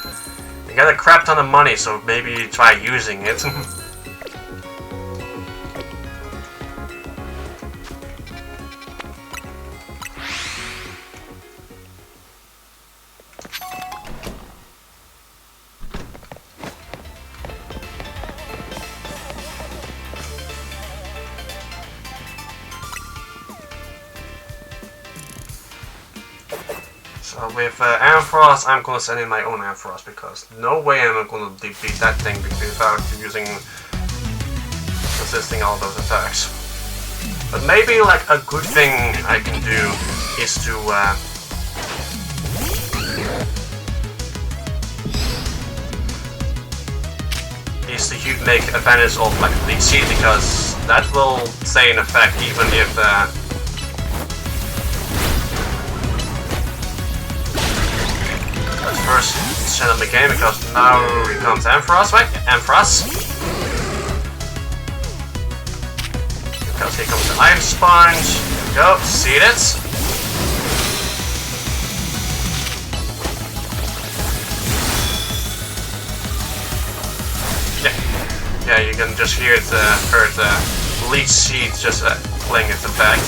You got a crap ton of money, so maybe try using it. So with Ampharos, I'm gonna send in my own Ampharos because no way am I gonna defeat that thing without using resisting all those attacks. But maybe like a good thing I can do is to make advantage of like Leech Seed, because that will stay in effect even if let's first send him the game, because now here comes Ampharos, right? Ampharos. Because here comes the Ice Sponge. Here we go, seed it. Yeah, you can just hear it, heard Leech Seed just playing its effect.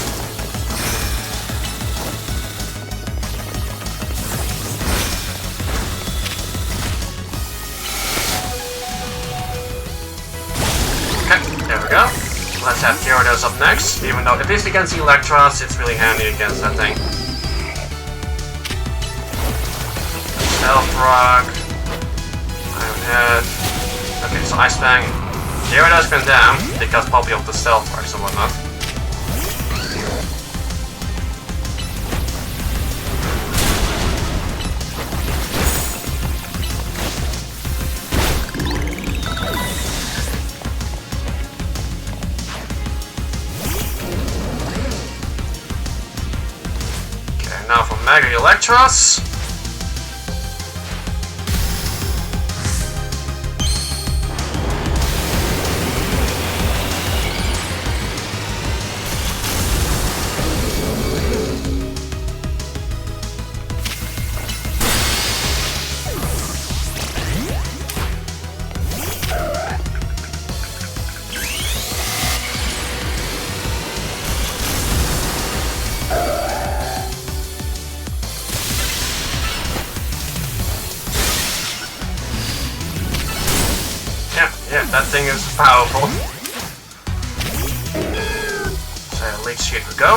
Go. Let's have Gyarados up next, even though at least against Electros, it's really handy against that thing. Stealth Rock. Iron Head. Okay, so Ice Fang. Gyarados been down, because probably of the Stealth Rocks and whatnot. Now for Mega Electros. Yeah, that thing is powerful. So, Leech Seed we go.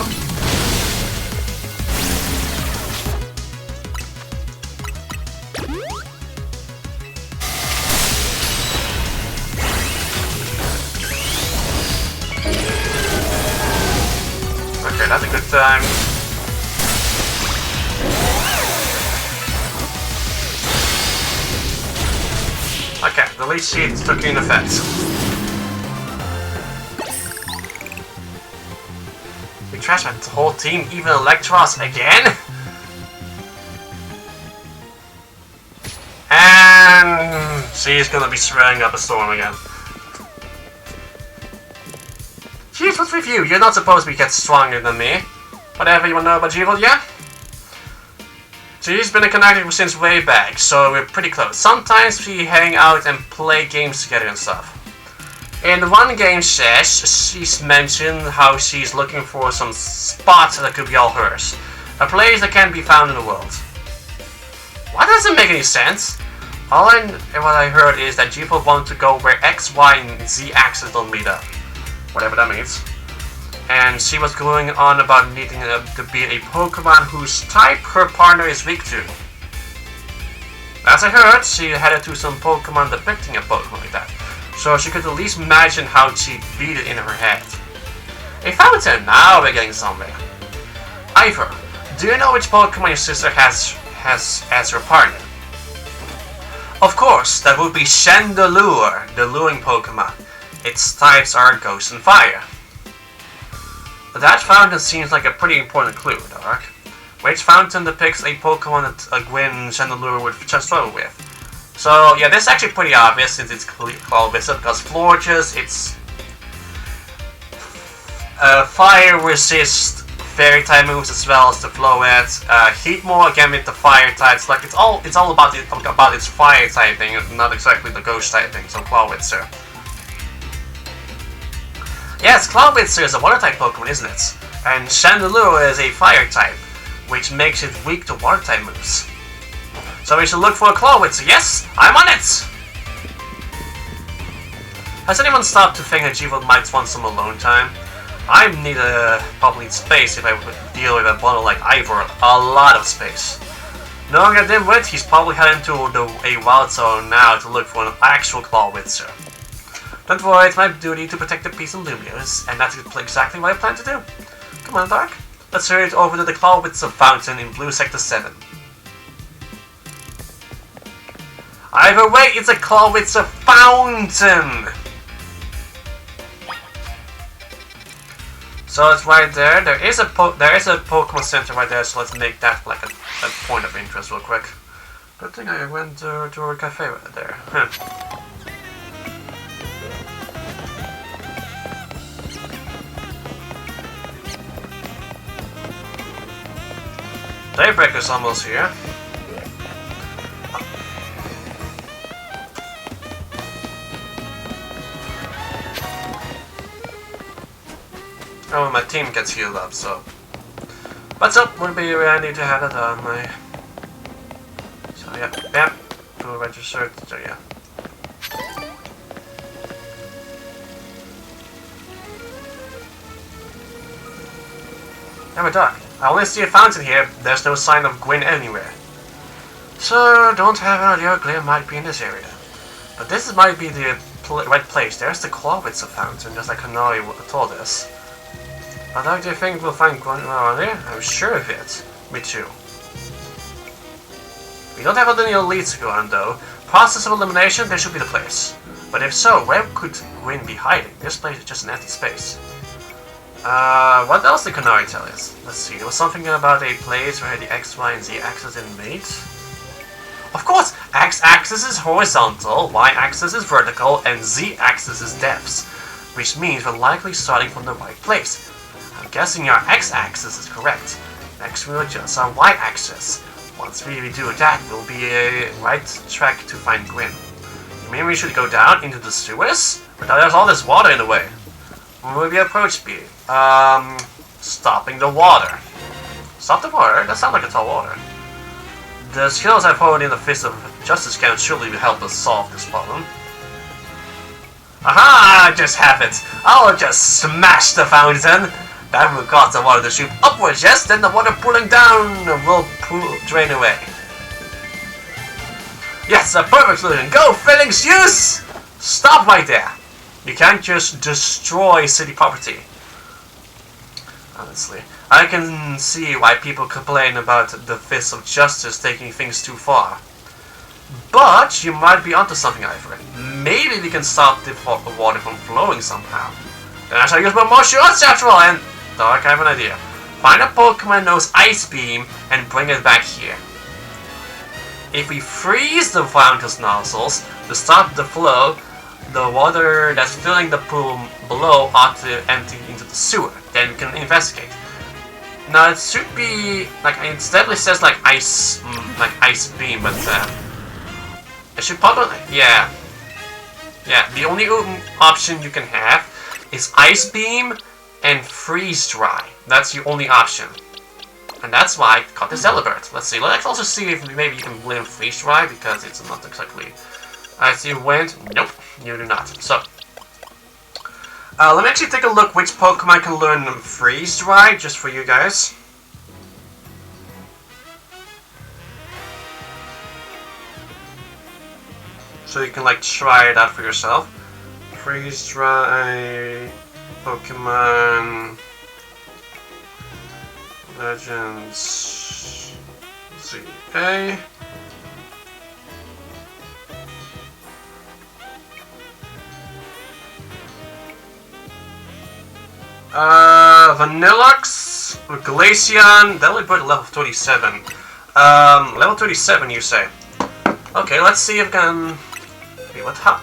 Okay, that's a good time. Okay, the Leech Seed took in effect. We trashed my whole team, even Electros again? And she's gonna be swearing up a storm again. Jeez, what's with you? You're not supposed to get stronger than me. Whatever you wanna know about Jeevel, yeah? She's been connected since way back, so we're pretty close. Sometimes we hang out and play games together and stuff. In one game she's mentioned how she's looking for some spots that could be all hers. A place that can't be found in the world. Why doesn't make any sense? What I heard is that people want to go where X, Y, and Z axes don't meet up. Whatever that means. And she was going on about needing to beat a Pokemon whose type her partner is weak to. As I heard, she headed to some Pokemon depicting a Pokemon like that, so she could at least imagine how she'd beat it in her head. A fountain! Now we're getting somewhere. Ivor, do you know which Pokemon your sister has as her partner? Of course, that would be Chandelure, the luring Pokemon. Its types are Ghost and Fire. That fountain seems like a pretty important clue, Dark. Which fountain depicts a Pokemon that a Gwyn Chandelure would just throw with? So, yeah, this is actually pretty obvious since it's Clawitzer, because Florges, it's fire resist fairy type moves as well as the Floette. Heatmore again with the fire types. Like it's all about its fire typing, not exactly the ghost typing. So Clawitzer. Yes, Clawitzer is a water type Pokemon, isn't it? And Chandelure is a fire type, which makes it weak to water type moves. So we should look for a Clawitzer. Yes, I'm on it! Has anyone stopped to think that G-Volt might want some alone time? I probably need space if I would deal with a bundle like Ivor. A lot of space. Knowing a dimwit, he's probably heading to a wild zone now to look for an actual Clawitzer. Don't worry, it's my duty to protect the peace in Lumios, and that's exactly what I plan to do. Come on, Dark. Let's hurry over to the Clawitzer fountain in Blue Sector 7. Either way, it's a Clawitzer fountain! So it's right there. There is a Pokemon Center right there, so let's make that like a point of interest real quick. Good thing I went to a cafe right there. Daybreaker's almost here. Oh, my team gets healed up, so. But so, would be ready to have that on my. So yeah, bam, to register. So yeah. Now Doc, I only see a fountain here. There's no sign of Gwyn anywhere. So don't have an idea Glim might be in this area. But this might be the right place. There's the Clawitzer fountain, just like Hanoi told us. But how do you think we'll find Gwyn around here? I'm sure of it. Me too. We don't have any leads to go on though. Process of elimination, there should be the place. But if so, where could Gwyn be hiding? This place is just an empty space. What else did Kanari tell us? Let's see, there was something about a place where the X, Y, and Z axis didn't meet. Of course, X-axis is horizontal, Y-axis is vertical, and Z-axis is depths. Which means we're likely starting from the right place. I'm guessing our X-axis is correct. Next we'll adjust our Y-axis. Once we do that, we'll be a right track to find Gwyn. You mean we should go down into the sewers? But there's all this water in the way. What would be approach speed? Stopping the water. Stop the water? That sounds like a tall water. The skills I've honed in the Fist of Justice can surely help us solve this problem. Aha! I just have it! I'll just smash the fountain! That will cause the water to shoot upwards, yes? Then the water pulling down will drain away. Yes, a perfect solution! Go, Fillings, use! Stop right there! You can't just destroy city property. Honestly, I can see why people complain about the Fist of Justice taking things too far. But you might be onto something, Ivor. Maybe we can stop the water from flowing somehow. Then I shall use my motion after all, and Dark, I have an idea. Find a Pokemon that knows Ice Beam and bring it back here. If we freeze the fountain's nozzles to stop the flow, the water that's filling the pool below ought to empty into the sewer. Then we can investigate. Now it should be like it definitely says like ice beam, but it should probably yeah. The only option you can have is ice beam and freeze dry. That's your only option, and that's why I got this Elibert. Let's see. Let's also see if maybe you can blame freeze dry because it's not exactly. I see wind. Nope, you do not. So. Let me actually take a look which Pokemon can learn Freeze Dry, just for you guys. So you can like try it out for yourself. Freeze Dry, Pokemon, Legends, ZA. Vanilluxe, Glaceon, Delibird level 37. Level 37 you say? Okay, let's see if I can... Wait, what? How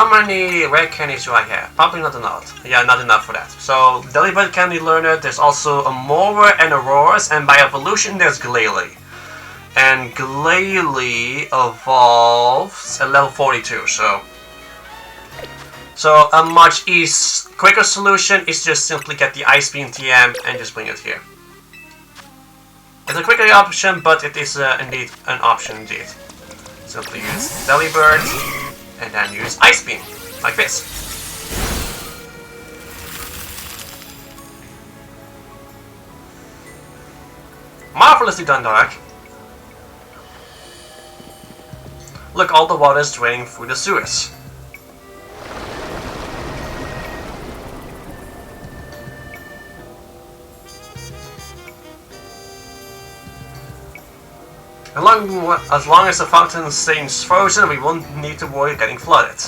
many rare candies do I have? Probably not enough. Yeah, not enough for that. So, Delibird Candy Learner, there's also a Mower and Auroras, and by evolution there's Glalie. And Glalie evolves at level 42, so... So, a much quicker solution is just simply get the Ice Beam TM and just bring it here. It's a quicker option, but it is indeed an option indeed. Simply use Delibird, and then use Ice Beam, like this. Marvelously done, Dark. Look, all the water is draining through the sewers. As long as the fountain stays frozen, we won't need to worry getting flooded.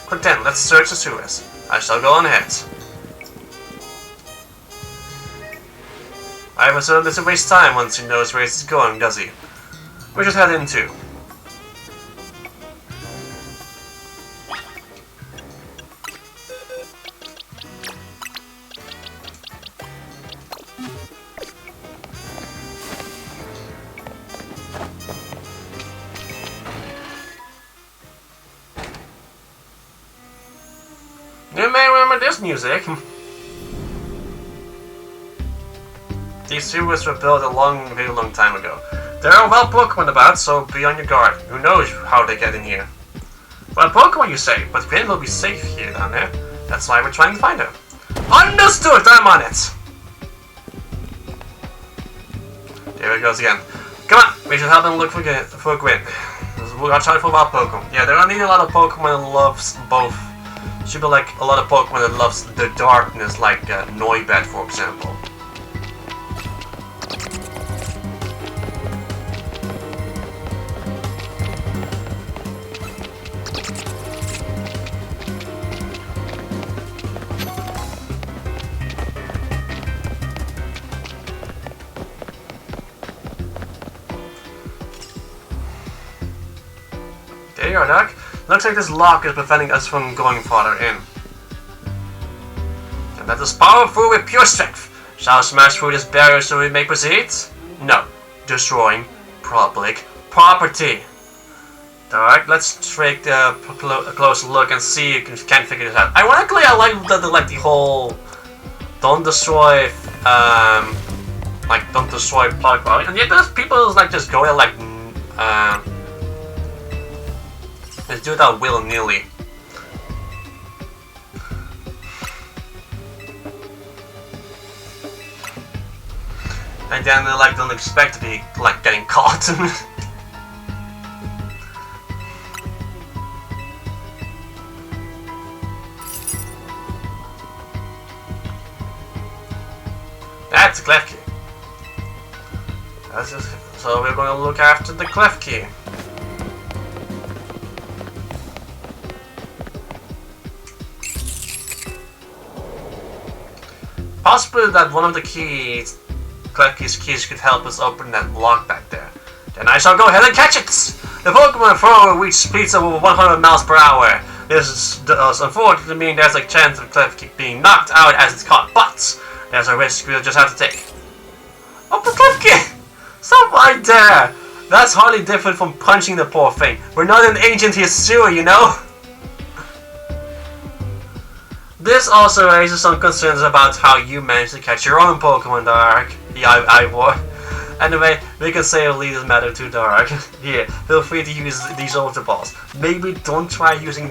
Quick then, let's search the sewers. I shall go on ahead. I was doesn't waste time once he knows where he's going, does he? We should head in too. You may remember this music. These sewers were built a very long time ago. There are wild Pokémon about, so be on your guard. Who knows how they get in here? Well, Pokémon you say, but Grin will be safe here down there. That's why we're trying to find her. Understood! I'm on it! There it goes again. Come on! We should help them look for Grin. We'll try for wild Pokémon. Yeah, there are indeed a lot of Pokémon that loves both. Should be like a lot of Pokemon that loves the darkness, like Noibat, for example. There you are, Doc. Looks like this lock is preventing us from going farther in. And that is powerful with pure strength. Shall we smash through this barrier so we may proceed? No. Destroying public property. Alright, let's take a closer look and see if we can figure this out. Ironically, I like the whole don't destroy don't destroy public property. And yet there's people like just go and let's do that willy-nilly. And then they don't expect to be getting caught. That's a clef key. So we're going to look after the clef key. Possibly that one of the clef keys could help us open that lock back there. Then I shall go ahead and catch it! The Pokemon thrower reach speeds of over 100 miles per hour. This does unfortunately mean there's a chance of clef key being knocked out as it's caught, but there's a risk we'll just have to take. Oh, the clef key! Stop right there! That's hardly different from punching the poor thing. We're not an ancient sewer, you know? This also raises some concerns about how you managed to catch your own Pokemon, Dark. Yeah, Ivor. Anyway, we can say leave this matter to Dark. Here, feel free to use these Ultra Balls. Maybe don't try using,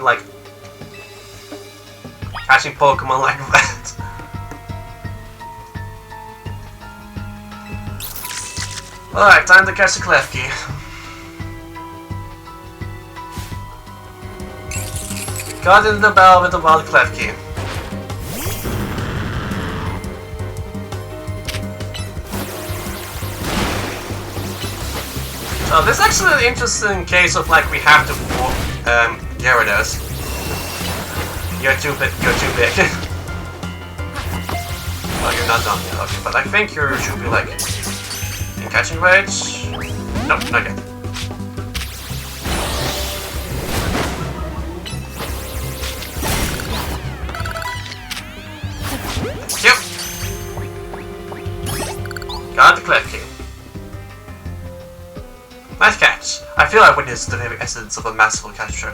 catching Pokemon like that. Alright, time to catch the clef key. Got into the bell with the wild clef key. So this is actually an interesting case of we have to Gyarados. You're too big. Oh, you're not done yet. Okay, but I think you should be like in catching range. No, not yet. Yep. Got the cliff key. Nice catch. I feel I witnessed the very essence of a masterful capture.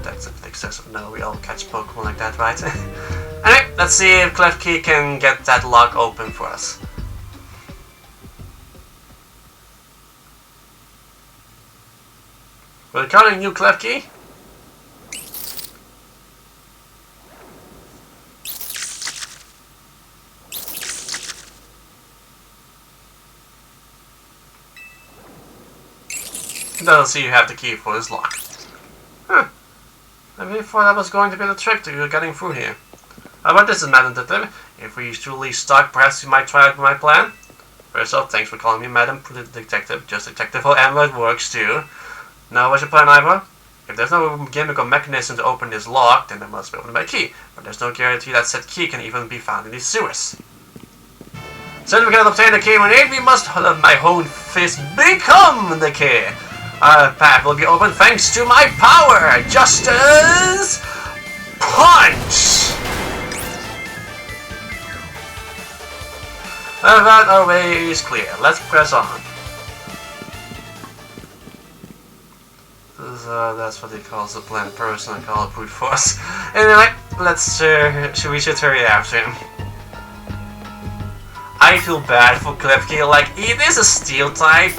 That's excessive. No, we all catch Pokemon like that, right? Anyway, let's see if Clef Key can get that lock open for us. We're calling new Clef Key. It doesn't seem you have the key for this lock. Huh. I really thought that was going to be the trick to getting through here. How about this, Madam Detective? If we truly stuck, perhaps you might try out my plan? First off, thanks for calling me Madam Detective. Just Detective how Amulet works too. Now, what's your plan, Ivor? If there's no gimmick or mechanism to open this lock, then it must be opened by a key. But there's no guarantee that said key can even be found in these sewers. Since we cannot obtain the key we need, we must let my own fist become the key. Our path will be open thanks to my power! Justice Punch! That our way is clear. Let's press on. That's what they call the bland person. I call it brute force. Anyway, let's we should hurry after him. I feel bad for Klefki, like, it is a steel type.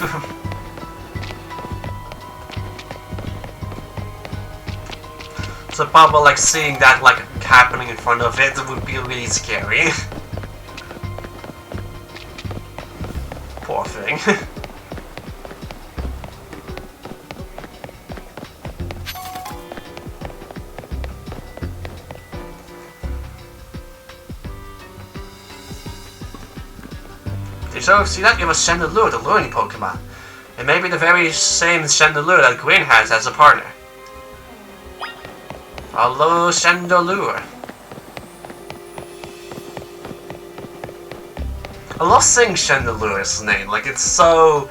So probably like seeing that like happening in front of it would be really scary. Poor thing. So, see that? You have a Chandelure, the learning Pokemon. It may be the very same Chandelure that Gwyn has as a partner. Hello, Chandelure. I love saying Chandelure's name. Like it so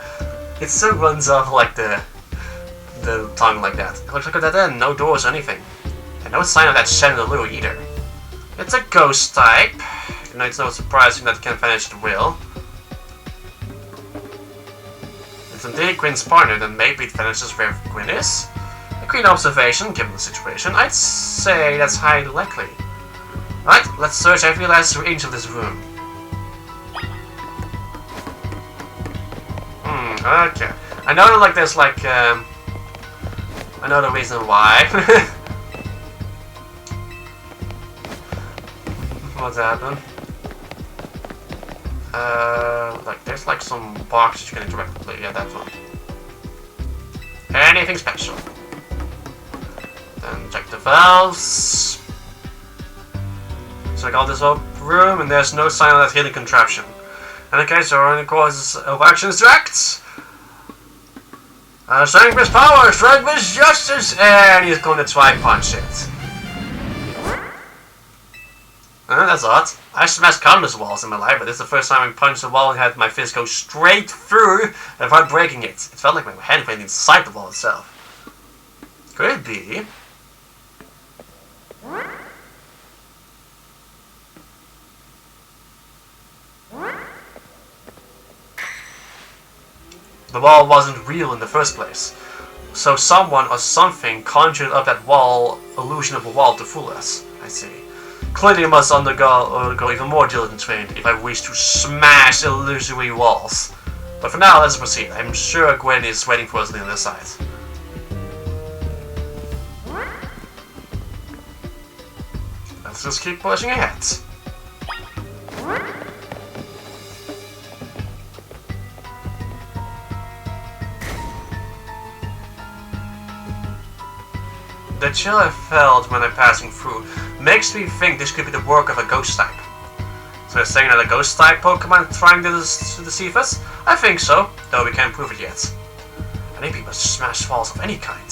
runs off like the tongue like that. Look at that end. No doors or anything, and no sign of that Chandelure either. It's a ghost type. You know, it's not surprising that it can finish the will. It's indeed Gwyn's partner. Then maybe it finishes where Gwyn is. A clean observation, given the situation, I'd say that's highly likely. Right, let's search every last inch of this room. Okay. I know that, like, there's, like, I know the reason why. What's happened? Like, there's, like, some boxes you can interact with. Yeah, that one. Anything special? Then check the valves. Check out this room, and there's no sign of that hidden contraption. In the case, there are any causes of action distracts. Strength with power, strength with justice, and he's going to try punch it. That's odd. I smashed countless walls in my life, but this is the first time I punched a wall and had my fist go straight through without breaking it. It felt like my hand went inside the wall itself. Could it be? The wall wasn't real in the first place, so someone or something conjured up that wall illusion of a wall to fool us. I see. Clearly I must undergo even more diligent training if I wish to smash illusory walls. But for now, let's proceed. I'm sure Gwen is waiting for us on the other side. Let's just keep pushing ahead. The chill I felt when I'm passing through makes me think this could be the work of a ghost type. So you're saying that a ghost type Pokemon is trying to deceive us? I think so, though we can't prove it yet. And maybe must smash walls of any kind.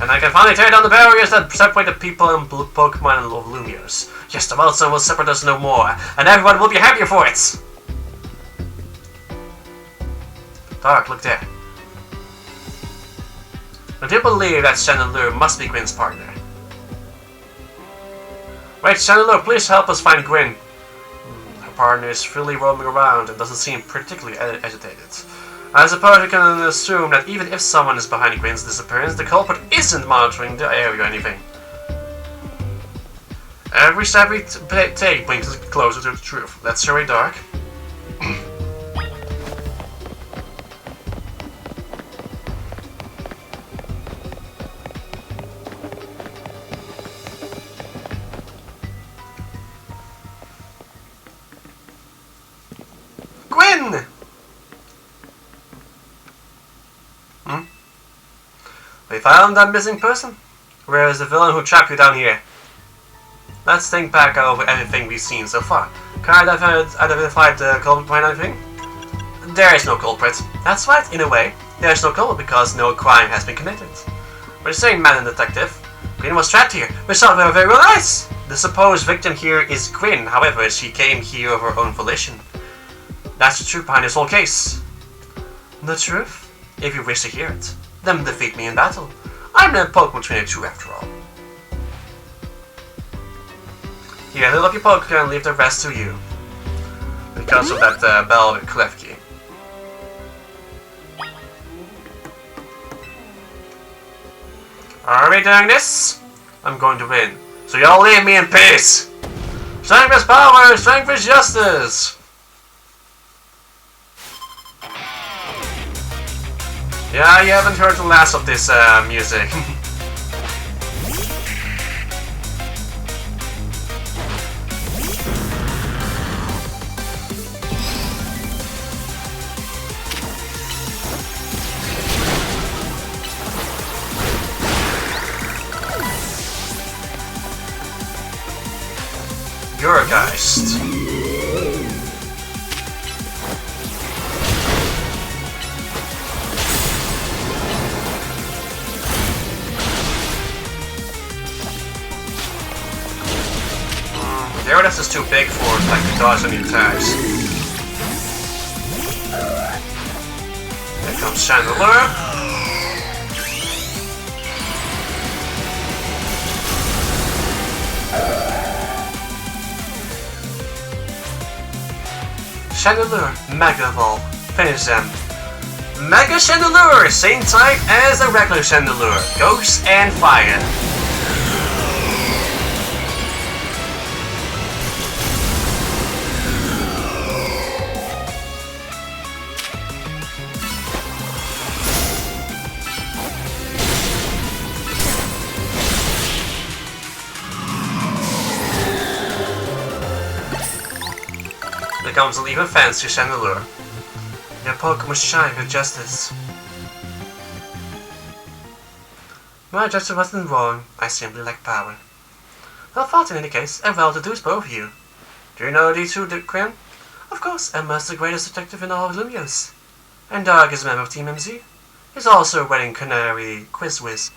And I can finally tear down the barriers that separate the people and Pokemon and Lumios. Yes, the Wilson will separate us no more, and everyone will be happier for it! Dark, look there. I do believe that Chandelure must be Gwyn's partner. Wait, Chandelure, please help us find Gwyn. Her partner is freely roaming around and doesn't seem particularly agitated. I suppose we can assume that even if someone is behind Gwyn's disappearance, the culprit isn't monitoring the area or anything. Every step we take brings us closer to the truth. Let's hurry, Dark. Gwyn! We found that missing person? Where is the villain who trapped you down here? Let's think back over everything we've seen so far. Can I identify the culprit behind anything? There is no culprit. That's right, in a way. There is no culprit because no crime has been committed. We're the same man and detective. Gwyn was trapped here. We saw it with our very own eyes. The supposed victim here is Gwyn, however, she came here of her own volition. That's the truth behind this whole case. The truth? If you wish to hear it, then defeat me in battle. I'm the Pokémon trainer too, after all. Here, level up your Pokémon and leave the rest to you. Because of that bell with clef key. Are we doing this? I'm going to win. So y'all leave me in peace! Strength is power! Strength is justice! Yeah, you haven't heard the last of this music. You're a geist. Gyarados is too big for like to dodge any attacks. Here comes Chandelure. Chandelure, Mega Evolve. Finish them. Mega Chandelure, same type as a regular Chandelure. Ghost and Fire. Becomes an even fancier Chandelure. Your Pokémon shine with justice. My justice wasn't wrong, I simply lack power. Well fought in any case, and well to do both of you. Do you know these two, Gwyn? Of course, Emma's the greatest detective in all of Lumios. And Dark is a member of Team MZ. He's also a wedding canary quiz whiz.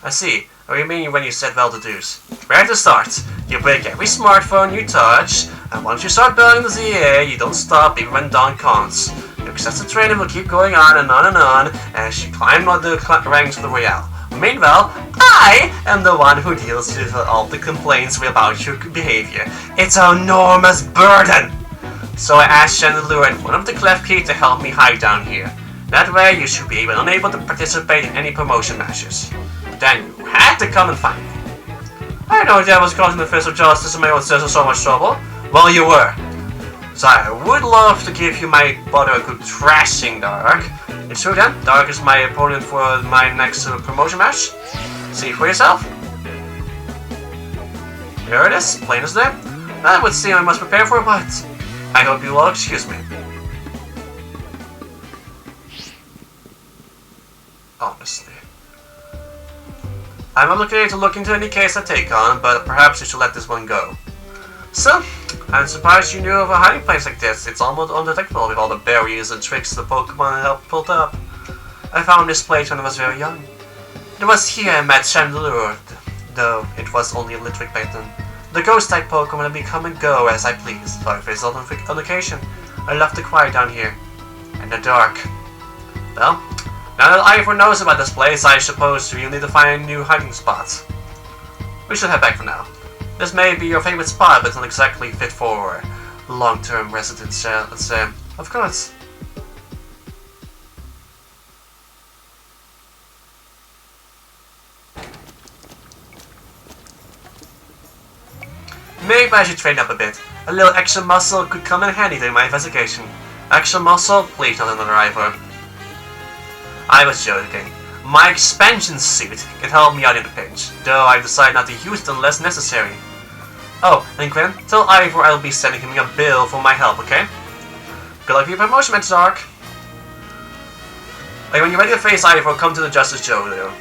I see. What do you mean when you said well-to-dos? Where to start? You break every smartphone you touch, and once you start building the ZA, you don't stop even when Dawn counts. Your excessive training will keep going on and on and on, as she climbs on the ranks of the Royale. Meanwhile, I am the one who deals with all the complaints about your behavior. It's an enormous burden! So I asked Chandelure and one of the clef key to help me hide down here. That way you should be unable to participate in any promotion matches. Then you had to come and find me. I know that was causing the fist of justice and my own sister so much trouble. Well, you were. So I would love to give you my brother a good thrashing, Dark. It's true then, Dark is my opponent for my next promotion match. See for yourself. Here it is, plain as day. That would seem I must prepare for it, but I hope you will excuse me. Honestly. I'm obligated to look into any case I take on, but perhaps you should let this one go. So, I'm surprised you knew of a hiding place like this. It's almost undetectable with all the barriers and tricks the Pokémon helped pulled up. I found this place when I was very young. It was here I met Chandelure, though it was only a little trick back then. The ghost-type Pokémon may come and go as I please. Like face on occasion. I love the quiet down here. And the dark. Well, now that Ivor knows about this place, I suppose we'll need to find new hiding spots. We should head back for now. This may be your favorite spot, but it's not exactly fit for long-term residence, let's say. Of course. Maybe I should train up a bit. A little extra muscle could come in handy during my investigation. Extra muscle? Please, not another Ivor. I was joking. My expansion suit can help me out in a pinch, though I decide not to use it unless necessary. Oh, and Gwen, tell Ivor I'll be sending him a bill for my help, okay? Good luck with your promotion, Mr. Dark. Okay, when you're ready to face Ivor, come to the Justice Jojo.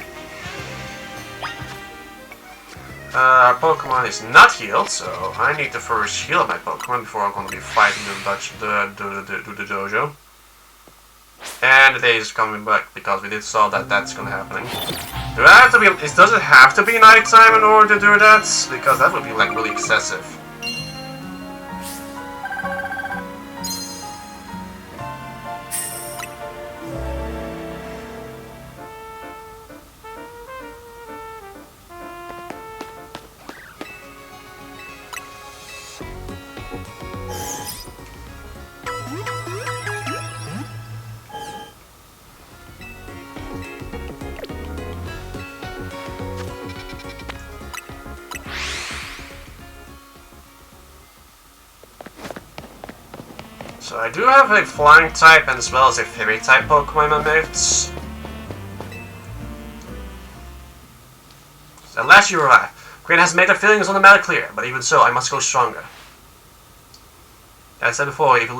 Our Pokemon is not healed, so I need to first heal my Pokemon before I'm going to be fighting the dojo. And the day is coming back because we did saw that that's going to happen. Do I have to be? Does it have to be nighttime in order to do that? Because that would be like really excessive. So I do have a flying type and as well as a fairy type Pokemon in my mates. At last you arrive. Gwen has made her feelings on the matter clear, but even so, I must go stronger. As I said before, if you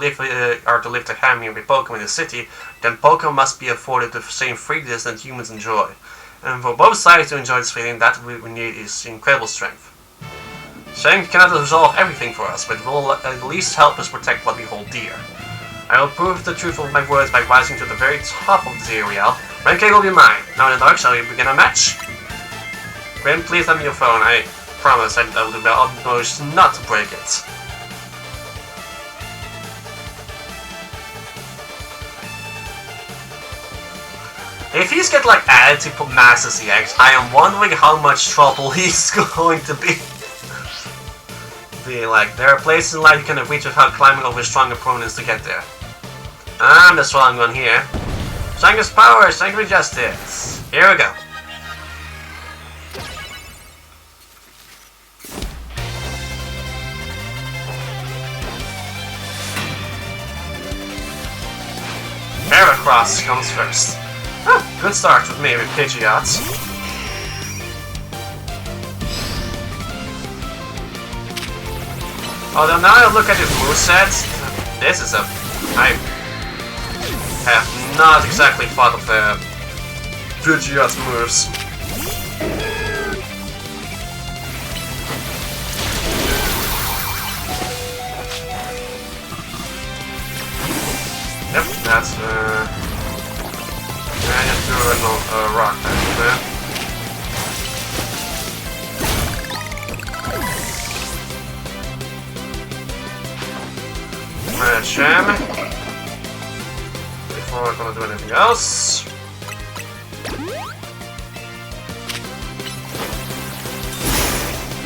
are to live to have me with Pokemon in the city, then Pokemon must be afforded the same freedoms that humans enjoy. And for both sides to enjoy this feeling, that we need is incredible strength. Strength cannot resolve everything for us, but will at least help us protect what we hold dear. I will prove the truth of my words by rising to the very top of the area. Ranking will be mine. Now in the dark, shall we begin our match? Gwen, please lend me your phone. I promise I will do my utmost not to break it. If he's get like added to Master CX, I am wondering how much trouble he's going to be. Like, there are places in life you can reach without climbing over strong opponents to get there. I'm the strong one here. Strength is power, strength is justice. Here we go. Heracross comes first. Ah, good start with me with Pidgeots. Although now I look at his movesets, this is I have not exactly thought of the Pidgeot's moves. Yep, that's I just threw a rock there. Jam before we're gonna do anything else.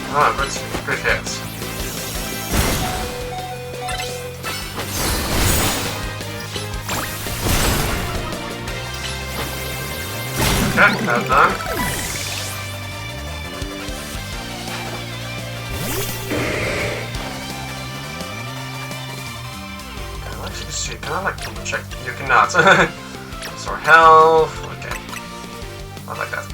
Ah, good hits. Okay, that's done. Can I like check? You cannot. Restore health. Okay. I like that.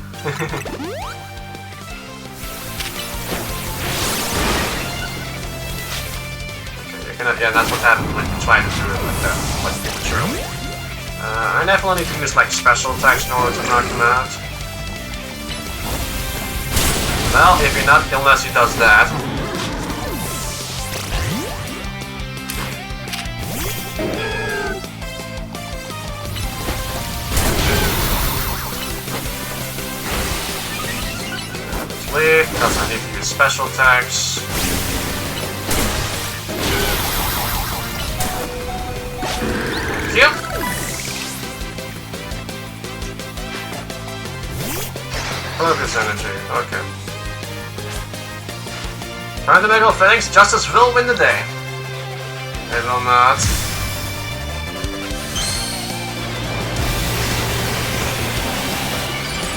Okay, you cannot. Yeah, that's what happens when you try to do it like that, like prematurely. I definitely need to use like special attacks in order to knock him out. Well, if you're not, unless he does that. complete, because I need to use special attacks. Thank you. Focus energy, okay. Trying to make all things, justice will win the day. It will not.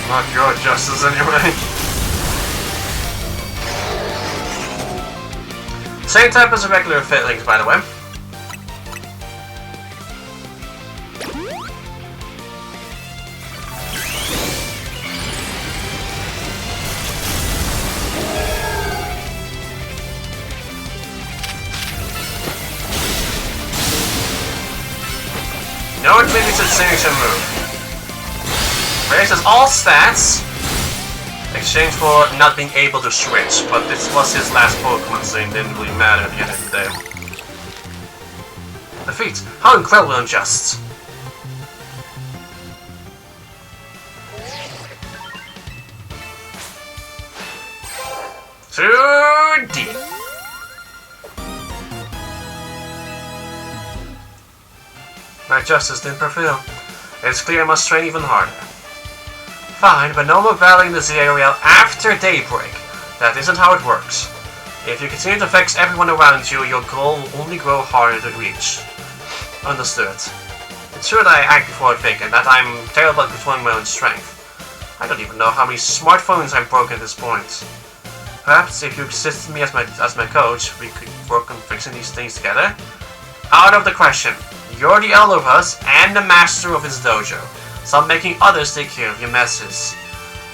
Not your justice anyway. Same type as a regular Failings, by the way. No admitting to signature move. Raises all stats in exchange for not being able to switch, but this was his last Pokemon, so it didn't really matter at the end of the day. Defeat. How incredibly unjust. Too deep. My justice didn't prevail. It's clear I must train even harder. Fine, but no more battling in this area after daybreak. That isn't how it works. If you continue to vex everyone around you, your goal will only grow harder to reach. Understood. It's true that I act before I think, and that I'm terrible at controlling my own strength. I don't even know how many smartphones I've broken at this point. Perhaps if you assisted me as my coach, we could work on fixing these things together? Out of the question. You're the elder of us and the master of his dojo. Stop making others take care of your messes.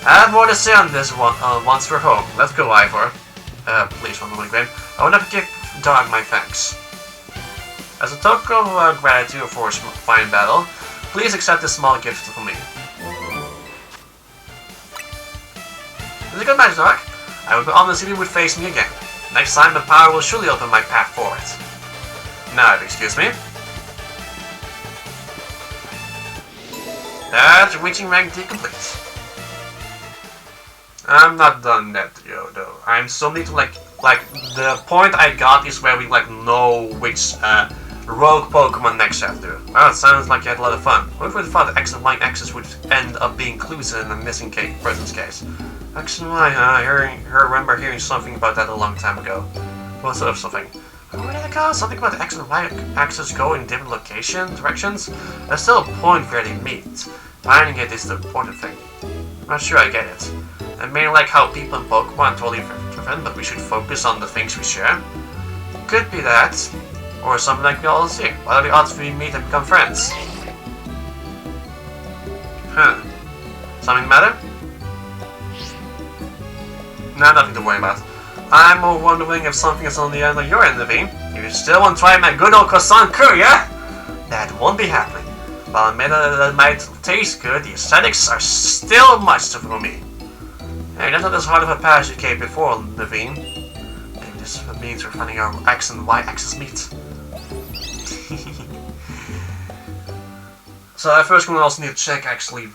I have more to say on this one once we're home. Let's go, Ivor. Please, one moment, Grim. I want to give Dog my thanks. As a token of gratitude for a fine battle, please accept this small gift from me. Is it good match, Dog? I would be honored if you would face me again. Next time, the power will surely open my path forward. Now, excuse me. That's reaching rank D complete. I'm not done yet, though. I'm still need to like the point I got is where we know which rogue Pokemon next have to. Well, it sounds like you had a lot of fun. What would have thought that X and Y axis would end up being clues in a missing person's case? X and Y, I remember hearing something about that a long time ago. What sort of something? Where did it go? Something about the X and Y axis go in different directions? There's still a point where they meet. Finding it is the important thing. I'm not sure I get it. I mean, like how people in Pokemon are totally different, but we should focus on the things we share. Could be that. Or something like we all see. What are the odds we meet and become friends? Huh. Something matter? Nah, nothing to worry about. I'm more wondering if something is on the end of your end, Naveen. You still want to try my good old croissant curry, yeah? That won't be happening. While I that might taste good, the aesthetics are still much too for me. Hey, that's not as hard of a pass you came before, Naveen. Maybe this means we're finding our X and Y axis meet. So I first will also need to check actually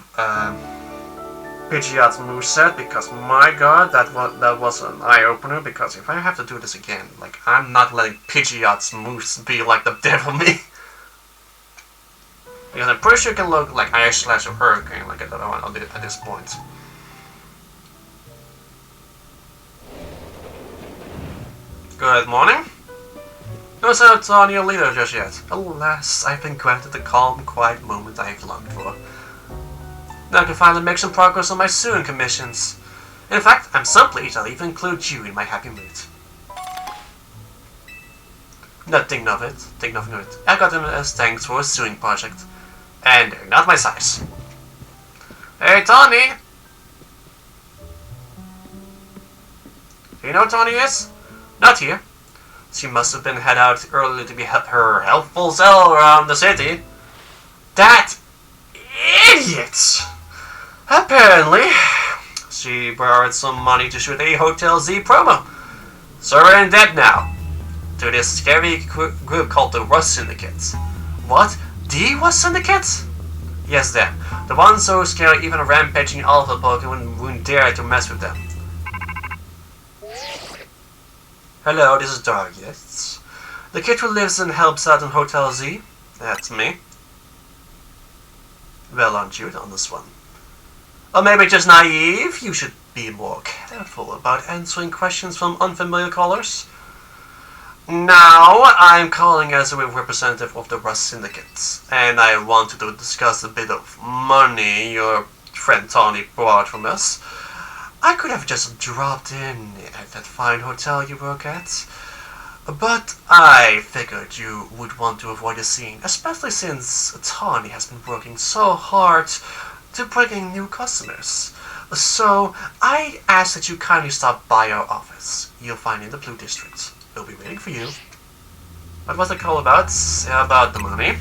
Pidgeot's moveset, because my god, that was an eye-opener, because if I have to do this again, I'm not letting Pidgeot's moves be like the death of me. Because I'm pretty sure it can look like Ice Slash or Hurricane, like another one at this point. Good morning. No sign of your leader just yet. Alas, I've been granted the calm, quiet moment I've longed for. Now I can finally make some progress on my sewing commissions. In fact, I'm so pleased I'll even include you in my happy mood. No, think nothing of it. I got them as thanks for a sewing project. And they're not my size. Hey, Tawny! Do you know what Tawny is? Not here. She must have been head out early to be her helpful self around the city. That idiot! Apparently, she borrowed some money to shoot a Hotel Z promo. So we're in debt now. To this scary group called the Rust Syndicate. What? The Rust Syndicate? Yes, them. The ones so scary even a rampaging alpha Pokemon wouldn't dare to mess with them. Hello, this is Dargis. The kid who lives and helps out in Hotel Z? That's me. Well, aren't you on this one? Or maybe just naive? You should be more careful about answering questions from unfamiliar callers. Now, I'm calling as a representative of the Rust Syndicate, and I wanted to discuss a bit of money your friend Tony brought from us. I could have just dropped in at that fine hotel you work at, but I figured you would want to avoid a scene, especially since Tony has been working so hard to bring in new customers. So I ask that you kindly stop by our office. You'll find it in the Blue District. We'll be waiting for you. What was the call about? About the money.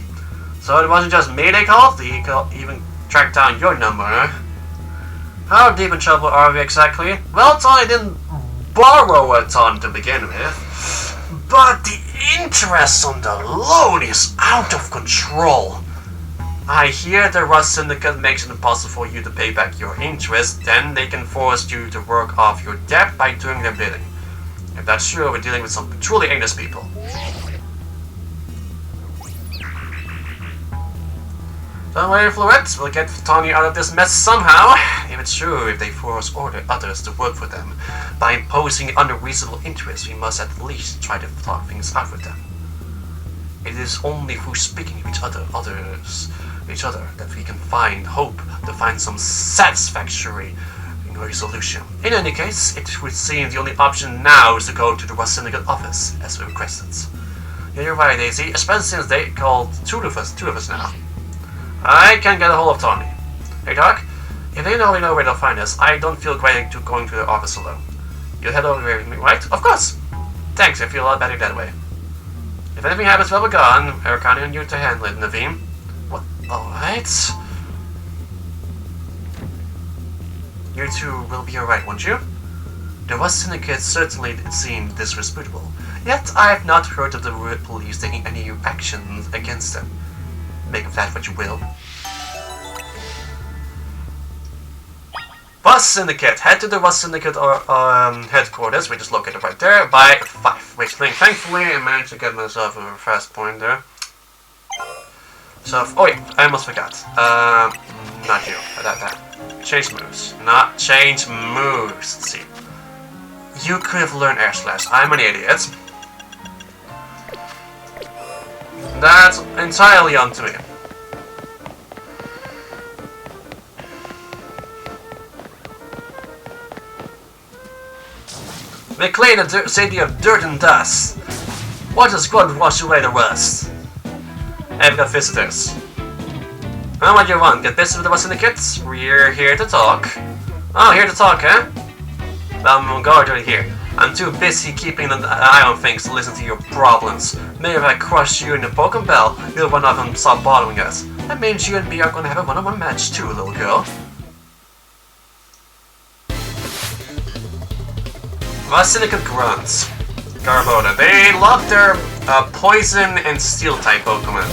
So it wasn't just me they called? They even tracked down your number, huh? How deep in trouble are we exactly? Well, Tony didn't borrow a ton to begin with, but the interest on the loan is out of control. I hear the Rust Syndicate makes it impossible for you to pay back your interest, then they can force you to work off your debt by doing their bidding. If that's true, we're dealing with some truly heinous people. Don't worry, Florette, we'll get Tony out of this mess somehow. If it's true, if they force others to work for them, by imposing unreasonable interest, we must at least try to talk things out with them. It is only through speaking with each other that we can find hope to find some satisfactory resolution. In any case, it would seem the only option now is to go to the Rust Syndicate office, as we requested. Yeah, you're right, Daisy, especially since they called two of us now. I can get a hold of Tony. Hey, Doc, if they already know where they'll find us, I don't feel great to going to the office alone. You'll head over with me, right? Of course! Thanks, I feel a lot better that way. If anything happens while we're gone, we're counting on you to handle it, Naveen. What? Alright. You two will be alright, won't you? The Rust Syndicate certainly seemed disreputable, yet I have not heard of the police taking any action against them. Make of that what you will. Rust Syndicate. Head to the Rust Syndicate headquarters, which is located right there, by 5. Which thankfully I managed to get myself a fast point there. So, oh yeah, I almost forgot. Not you. That. Change moves. Not change moves. Let's see. You could have learned Air Slash. I'm an idiot. That's entirely on to me. They claim the city of dirt and dust. Watch the squad wash away the rust. I've got visitors. How much you want? Get business with the Rust Syndicate? We're here to talk. Oh, here to talk, huh? Well, I'm guard right here. I'm too busy keeping an eye on things to listen to your problems. Maybe if I crush you in the Pokemon Bell, you'll run off and stop bothering us. That means you and me are gonna have a one-on-one match too, little girl. Rust Syndicate grunts. Garbodor. They love their poison and steel type Pokemon.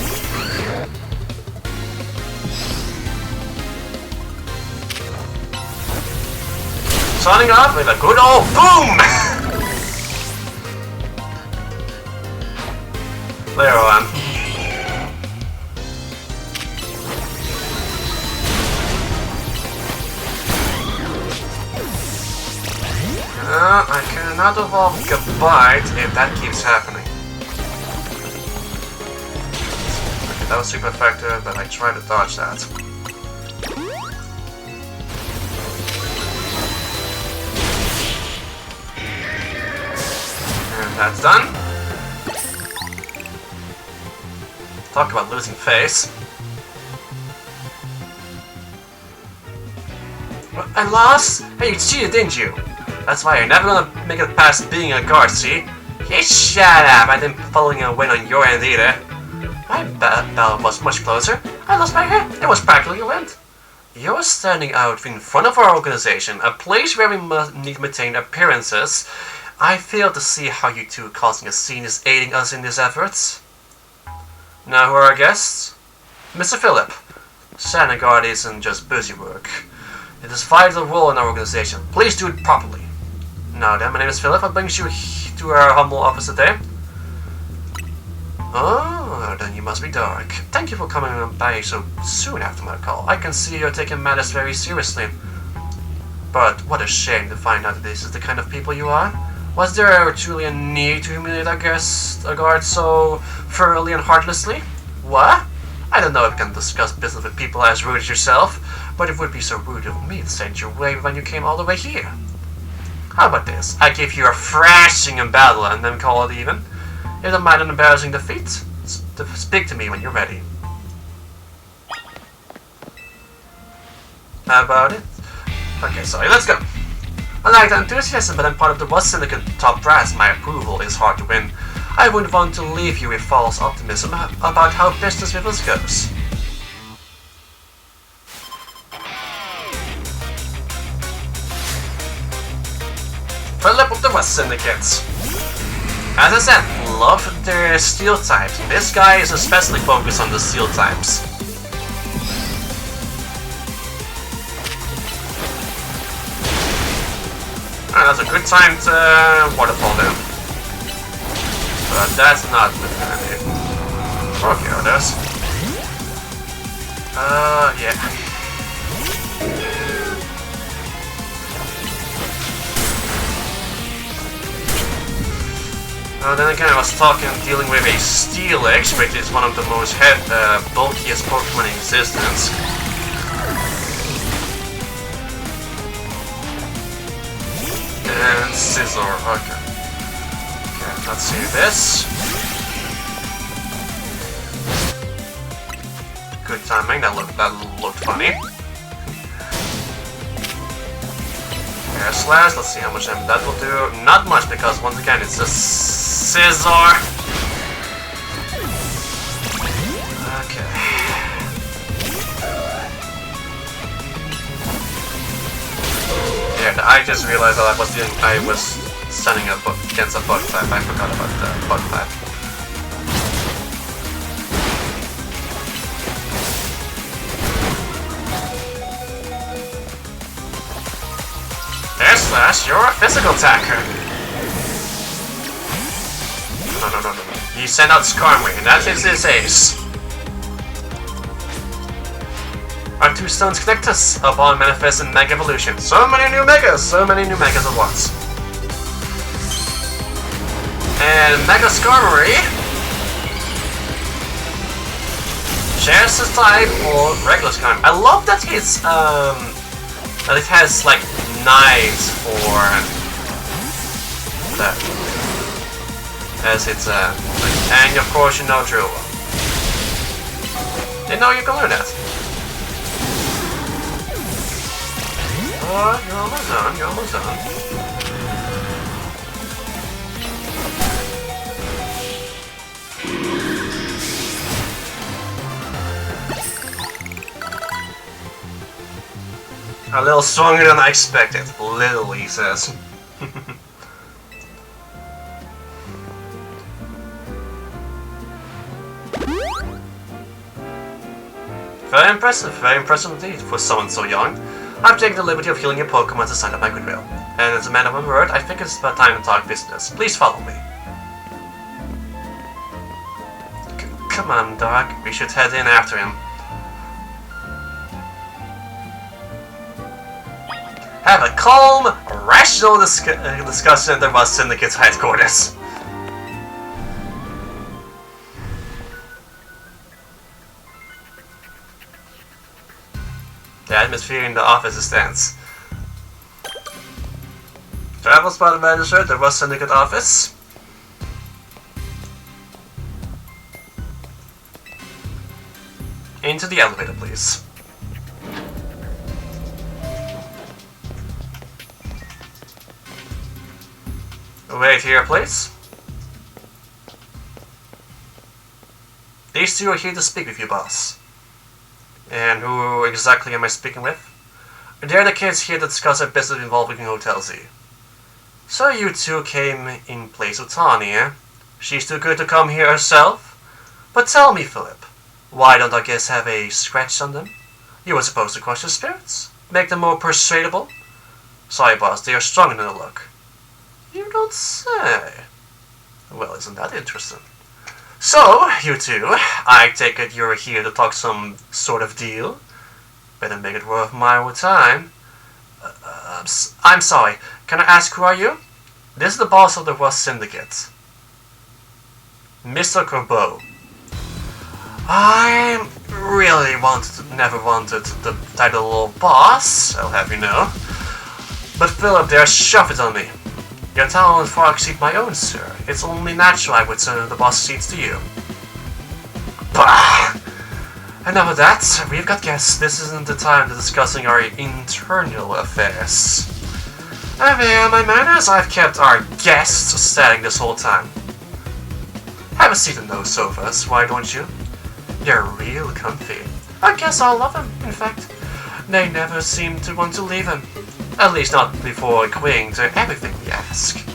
Starting off with a good old boom! There I am. I cannot evolve Gabite if that keeps happening. Okay, that was super effective, but I tried to dodge that. And that's done. Talk about losing face. What, I lost? Hey, you cheated, didn't you? That's why you're never gonna make it past being a guard, see? Hey, shut up! I didn't pulling a win on your end either. My battle was much closer. I lost my head. It was practically a win. You're standing out in front of our organization, a place where we must need to maintain appearances. I fail to see how you two causing a scene is aiding us in these efforts. Now, who are our guests? Mr. Phillip. Standing guard isn't just busy work. It is a vital role in our organization. Please do it properly. Now then, my name is Philip. What brings you to our humble office today? Oh, then you must be Dark. Thank you for coming by so soon after my call. I can see you're taking matters very seriously. But what a shame to find out that this is the kind of people you are. Was there truly a need to humiliate our guard so thoroughly and heartlessly? What? I don't know if I can discuss business with people as rude as yourself, but it would be so rude of me to send you away when you came all the way here. How about this? I give you a thrashing in battle and then call it even. If you don't mind an embarrassing defeat, speak to me when you're ready. How about it? Okay, sorry, let's go. I like the enthusiasm, but I'm part of the Rust Syndicate top brass. My approval is hard to win. I wouldn't want to leave you with false optimism about how business with us goes. Philip of the Rust Syndicate. As I said, love their steel types. This guy is especially focused on the steel types. That's a good time to waterfall them. But that's not the handy. Okay, others. Yeah. Then again, I was dealing with a Steel Edge, which is one of the most bulkiest Pokemon in existence. And Scizor, okay. Okay, let's see this. Good timing, that looked funny. Air Slash, let's see how much damage that will do. Not much, because once again, it's a Scizor. Okay. Yeah, I just realized that I was standing up against a bug type. I forgot about the bug type. Air Slash, you're a physical attacker. No. You send out Skarmory, and that is his ace. Our two stones connect us. A bond manifests in Mega Evolution. So many new Megas at once. And Mega Skarmory shares the type or regular Skarmory. I love that it's that it has like knives for that. As it's and of course you know Drew. Didn't know you can learn that. Oh, you're almost done. A little stronger than I expected. Little, he says. Very impressive indeed for someone so young. I've taken the liberty of healing your Pokémon to sign up my goodwill. And as a man of my word, I think it's about time to talk business. Please follow me. Come on, Dark. We should head in after him. Have a calm, rational discussion at the Rust Syndicate's headquarters. The atmosphere in the office is tense. Travel spot manager at the Rust Syndicate office. Into the elevator, please. Wait here, please. These two are here to speak with you, boss. And who exactly am I speaking with? They're the kids here to discuss a business involving Hotel Z. So you two came in place of Tawny, eh? She's too good to come here herself? But tell me, Philip, why don't our guests have a scratch on them? You were supposed to crush their spirits, make them more persuadable. Sorry, boss, they are stronger than a look. You don't say. Well, isn't that interesting? So, you two, I take it you're here to talk some sort of deal? Better make it worth my time. I'm sorry, can I ask who are you? This is the boss of the Rust Syndicate. Mr. Corbeau. I really never wanted the title of boss, I'll have you know. But Philip there shoved it on me. Your talent far exceeds my own, sir. It's only natural I would turn the boss seats to you. Bah! Enough of that. We've got guests. This isn't the time to discussing our internal affairs. There, my manners. I've kept our guests standing this whole time. Have a seat in those sofas, why don't you? They're real comfy. I guess I'll love them, in fact. They never seem to want to leave them. At least not before agreeing to everything we ask.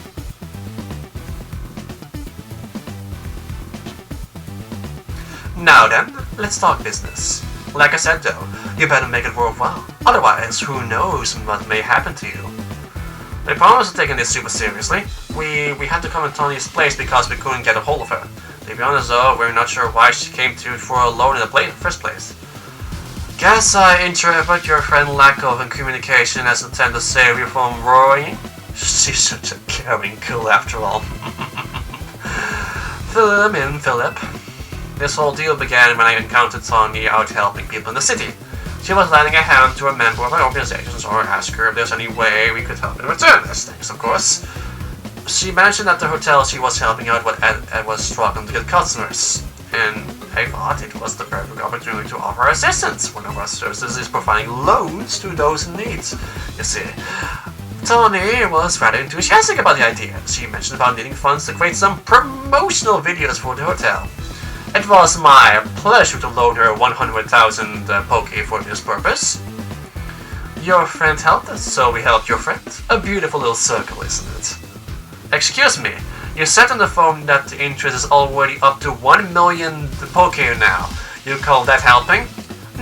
Now then, let's talk business. Like I said though, you better make it worthwhile. Otherwise, who knows what may happen to you. I promise to taking this super seriously. We had to come to Tony's place because we couldn't get a hold of her. To be honest though, we're not sure why she came to for a loan in the first place. Guess I interpret your friend's lack of communication as an attempt to save you from Rory. She's such a caring cool after all. Fill him in, Philip. This whole deal began when I encountered Tony out helping people in the city. She was lending a hand to a member of our organizations or asked her if there's any way we could help in return. As thanks, of course. She mentioned that the hotel she was helping out was struggling to get customers. And I thought it was the perfect opportunity to offer assistance. One of our services is providing loans to those in need. You see, Tony was rather enthusiastic about the idea. She mentioned about needing funds to create some promotional videos for the hotel. It was my pleasure to loan her 100,000 Poke for this purpose. Your friend helped us, so we helped your friend. A beautiful little circle, isn't it? Excuse me. You said on the phone that the interest is already up to 1 million Poke now. You call that helping?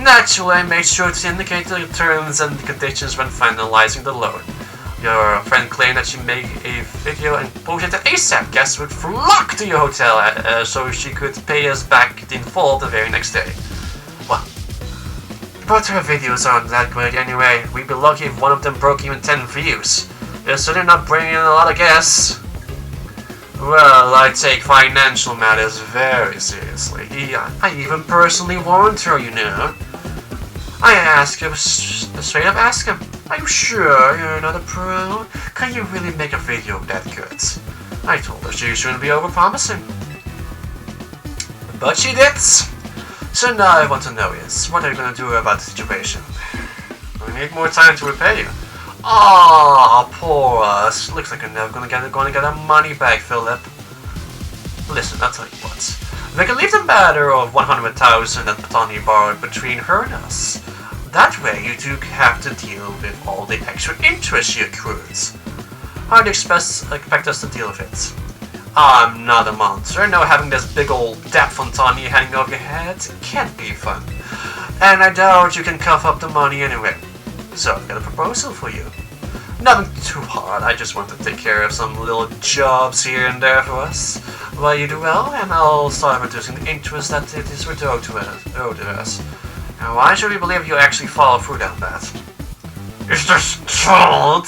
Naturally, I made sure to indicate the terms and conditions when finalizing the loan. Your friend claimed that she made a video and posted it ASAP. Guests would flock to your hotel so she could pay us back in full the very next day. Well, but her videos aren't that great anyway. We'd be lucky if one of them broke even 10 views. They're certainly not bringing in a lot of guests. Well, I take financial matters very seriously. I even personally warned her, you know. I asked him, straight up asked him, are you sure you're not a pro? Can you really make a video that good? I told her she shouldn't be overpromising. But she did. So now I want to know is, what are you going to do about the situation? We need more time to repay you. Ah, poor us. Looks like you're never gonna get our money back, Philip. Listen, I'll tell you what. We can leave the matter of 100,000 that Tony borrowed between her and us. That way, you two have to deal with all the extra interest she accrues. How do you expect us to deal with it? I'm not a monster. No, having this big old debt from Tony hanging over your head can't be fun. And I doubt you can cough up the money anyway. So I've got a proposal for you. Nothing too hard, I just want to take care of some little jobs here and there for us. While you do well, and I'll start reducing the interest that it is owed to us. Now why should we believe you actually follow through on that? Is this trolled?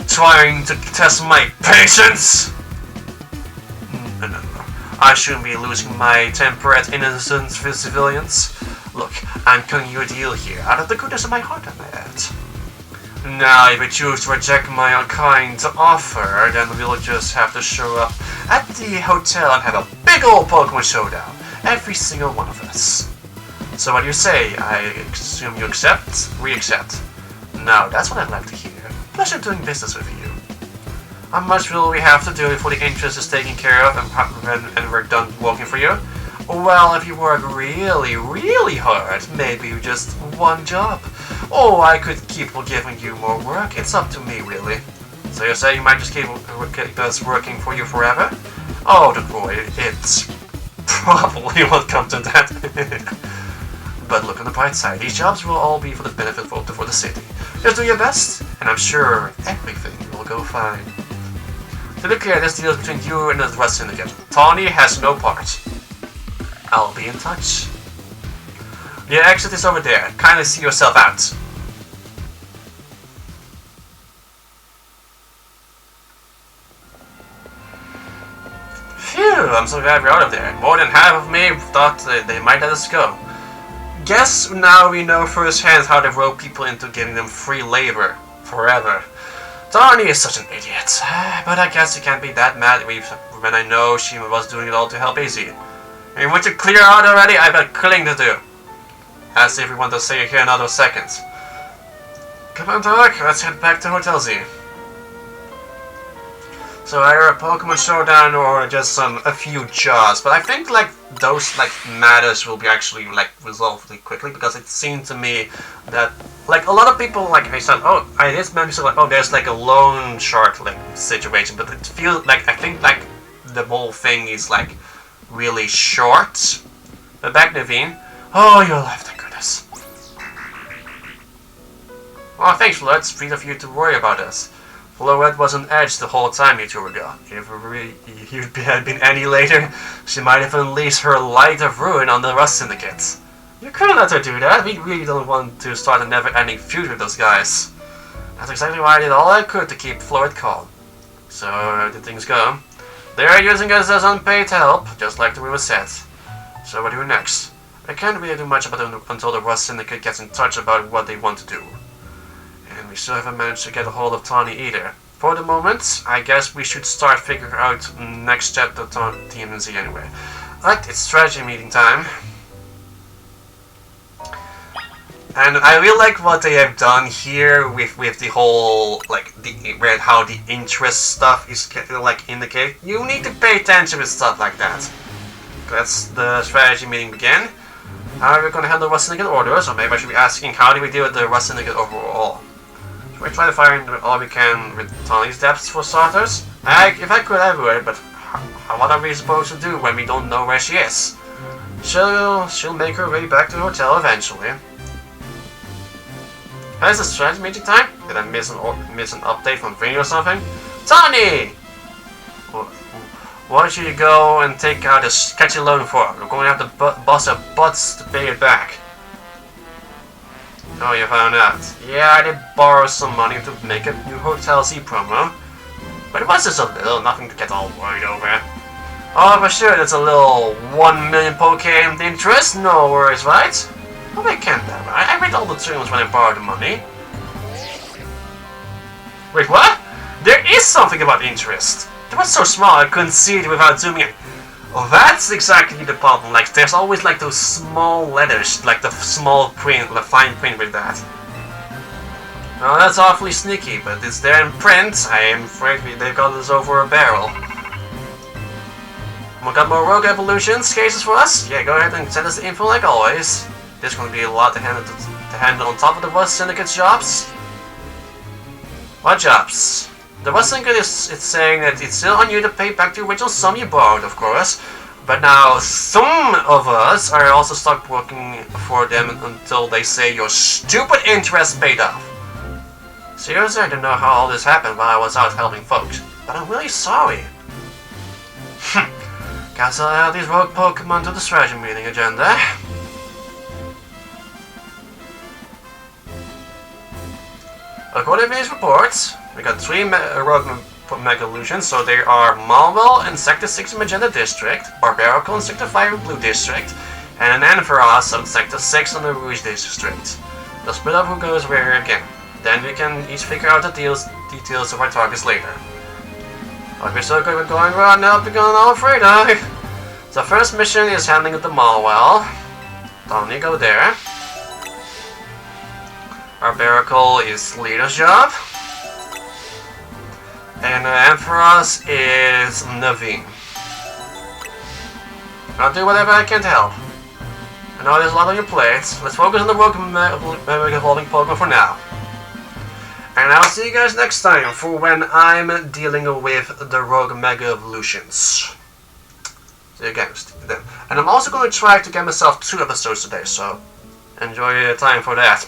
Trying to test my patience? No. I shouldn't be losing my temper at innocent civilians. Look, I'm cutting you a deal here, out of the goodness of my heart, I may add. Now, if you choose to reject my unkind offer, then we'll just have to show up at the hotel and have a big old Pokemon showdown. Every single one of us. So what do you say? I assume you accept? We accept. Now, that's what I'd like to hear. Pleasure doing business with you. How much will we have to do before the interest is taken care of and we're done working for you? Well, if you work really, really hard, maybe just one job. Or I could keep giving you more work. It's up to me, really. So you say you might just keep us working for you forever? Oh, don't worry, it's probably won't come to that. But look on the bright side, these jobs will all be for the benefit for the city. Just do your best, and I'm sure everything will go fine. To be clear, this deal is between you and the West Syndicate. Tawny has no part. I'll be in touch. The exit is over there. Kindly see yourself out. Phew, I'm so glad we're out of there. More than half of me thought they might let us go. Guess now we know firsthand how they rope people into giving them free labor. Forever. Tawny is such an idiot. But I guess you can't be that mad when I know she was doing it all to help Izzy. You want to clear out already? I've got killing to do. As if we want to stay here another second. Come on, Doc, let's head back to Hotel Z. So either a Pokemon showdown or just a few jobs, but I think like those matters will be actually resolved really quickly, because it seemed to me that a lot of people I said, oh, this man said there's a loan shark situation, but it feels I think the whole thing is really short. But back, Naveen. Oh, you're alive, thank goodness. Well, thanks, Floyd. It's sweet of you to worry about us. Floyd was on edge the whole time you two were gone. If you had been any later, she might have unleashed her light of ruin on the Rust Syndicate. You couldn't let her do that. We really don't want to start a never-ending feud with those guys. That's exactly why I did all I could to keep Floyd calm. So, how did things go? They are using us as unpaid help, just like the rumor said. So what do we do next? I can't really do much about it until the Rust Syndicate gets in touch about what they want to do. And we still haven't managed to get a hold of Tawny either. For the moment, I guess we should start figuring out next step to TMZ anyway. Right, it's strategy meeting time. And I really like what they have done here with the whole how the interest stuff is indicated. You need to pay attention with stuff like that. Let's the strategy meeting begin. How are we gonna handle Rust Syndicate orders? Or maybe I should be asking, how do we deal with the Rust Syndicate overall? Should we try to find all we can with Tawny's depths for starters? If I could, I would, but what are we supposed to do when we don't know where she is? She'll make her way back to the hotel eventually. Is the strategy meeting time? Did I miss an update from Vinny or something? Tawny! Why don't you go and take out a sketchy loan for her? We're going to have to bust our butts to pay it back. Oh, you found out. Yeah, I did borrow some money to make a new Hotel Z promo. But it was just a little, nothing to get all worried over. Oh, for sure, that's a little 1 million Pokémon interest, no worries, right? Oh, I can't that, right? I read all the terms when I borrowed the money. Wait, what? There is something about interest. It was so small I couldn't see it without zooming in. Oh, that's exactly the problem. There's always those small letters, the small print, the fine print with that. Well, that's awfully sneaky, but it's there in print. I am afraid they've got us over a barrel. We got more rogue evolutions cases for us? Yeah, go ahead and send us the info like always. There's going to be a lot to handle on top of the Rust Syndicate's jobs. What jobs? The Rust Syndicate is saying that it's still on you to pay back the original sum you borrowed, of course. But now some of us are also stuck working for them until they say your stupid interest paid off. Seriously, I don't know how all this happened while I was out helping folks, but I'm really sorry. Guess I'll add these rogue Pokemon to the strategy meeting agenda. According to these reports, we got 3 rogue Mega Evolutions, so they are Malwell in Sector 6 in Magenta District, Barbarical in Sector 5 in Blue District, and an Ampharos in Sector 6 in the Rouge District. They'll split up who goes where again. Then we can each figure out the details of our targets later. But we're so good with going around now, we're going all afraid of. So first mission is handling the Malwell. Tawny, go there. Barbarical is Leader's job. And Ampharos is Naveen. I'll do whatever I can to help. I know there's a lot on your plate. Let's focus on the Rogue Mega Evolving Pokemon for now. And I'll see you guys next time for when I'm dealing with the Rogue Mega Evolutions. See you guys then. And I'm also going to try to get myself 2 episodes today, so enjoy your time for that.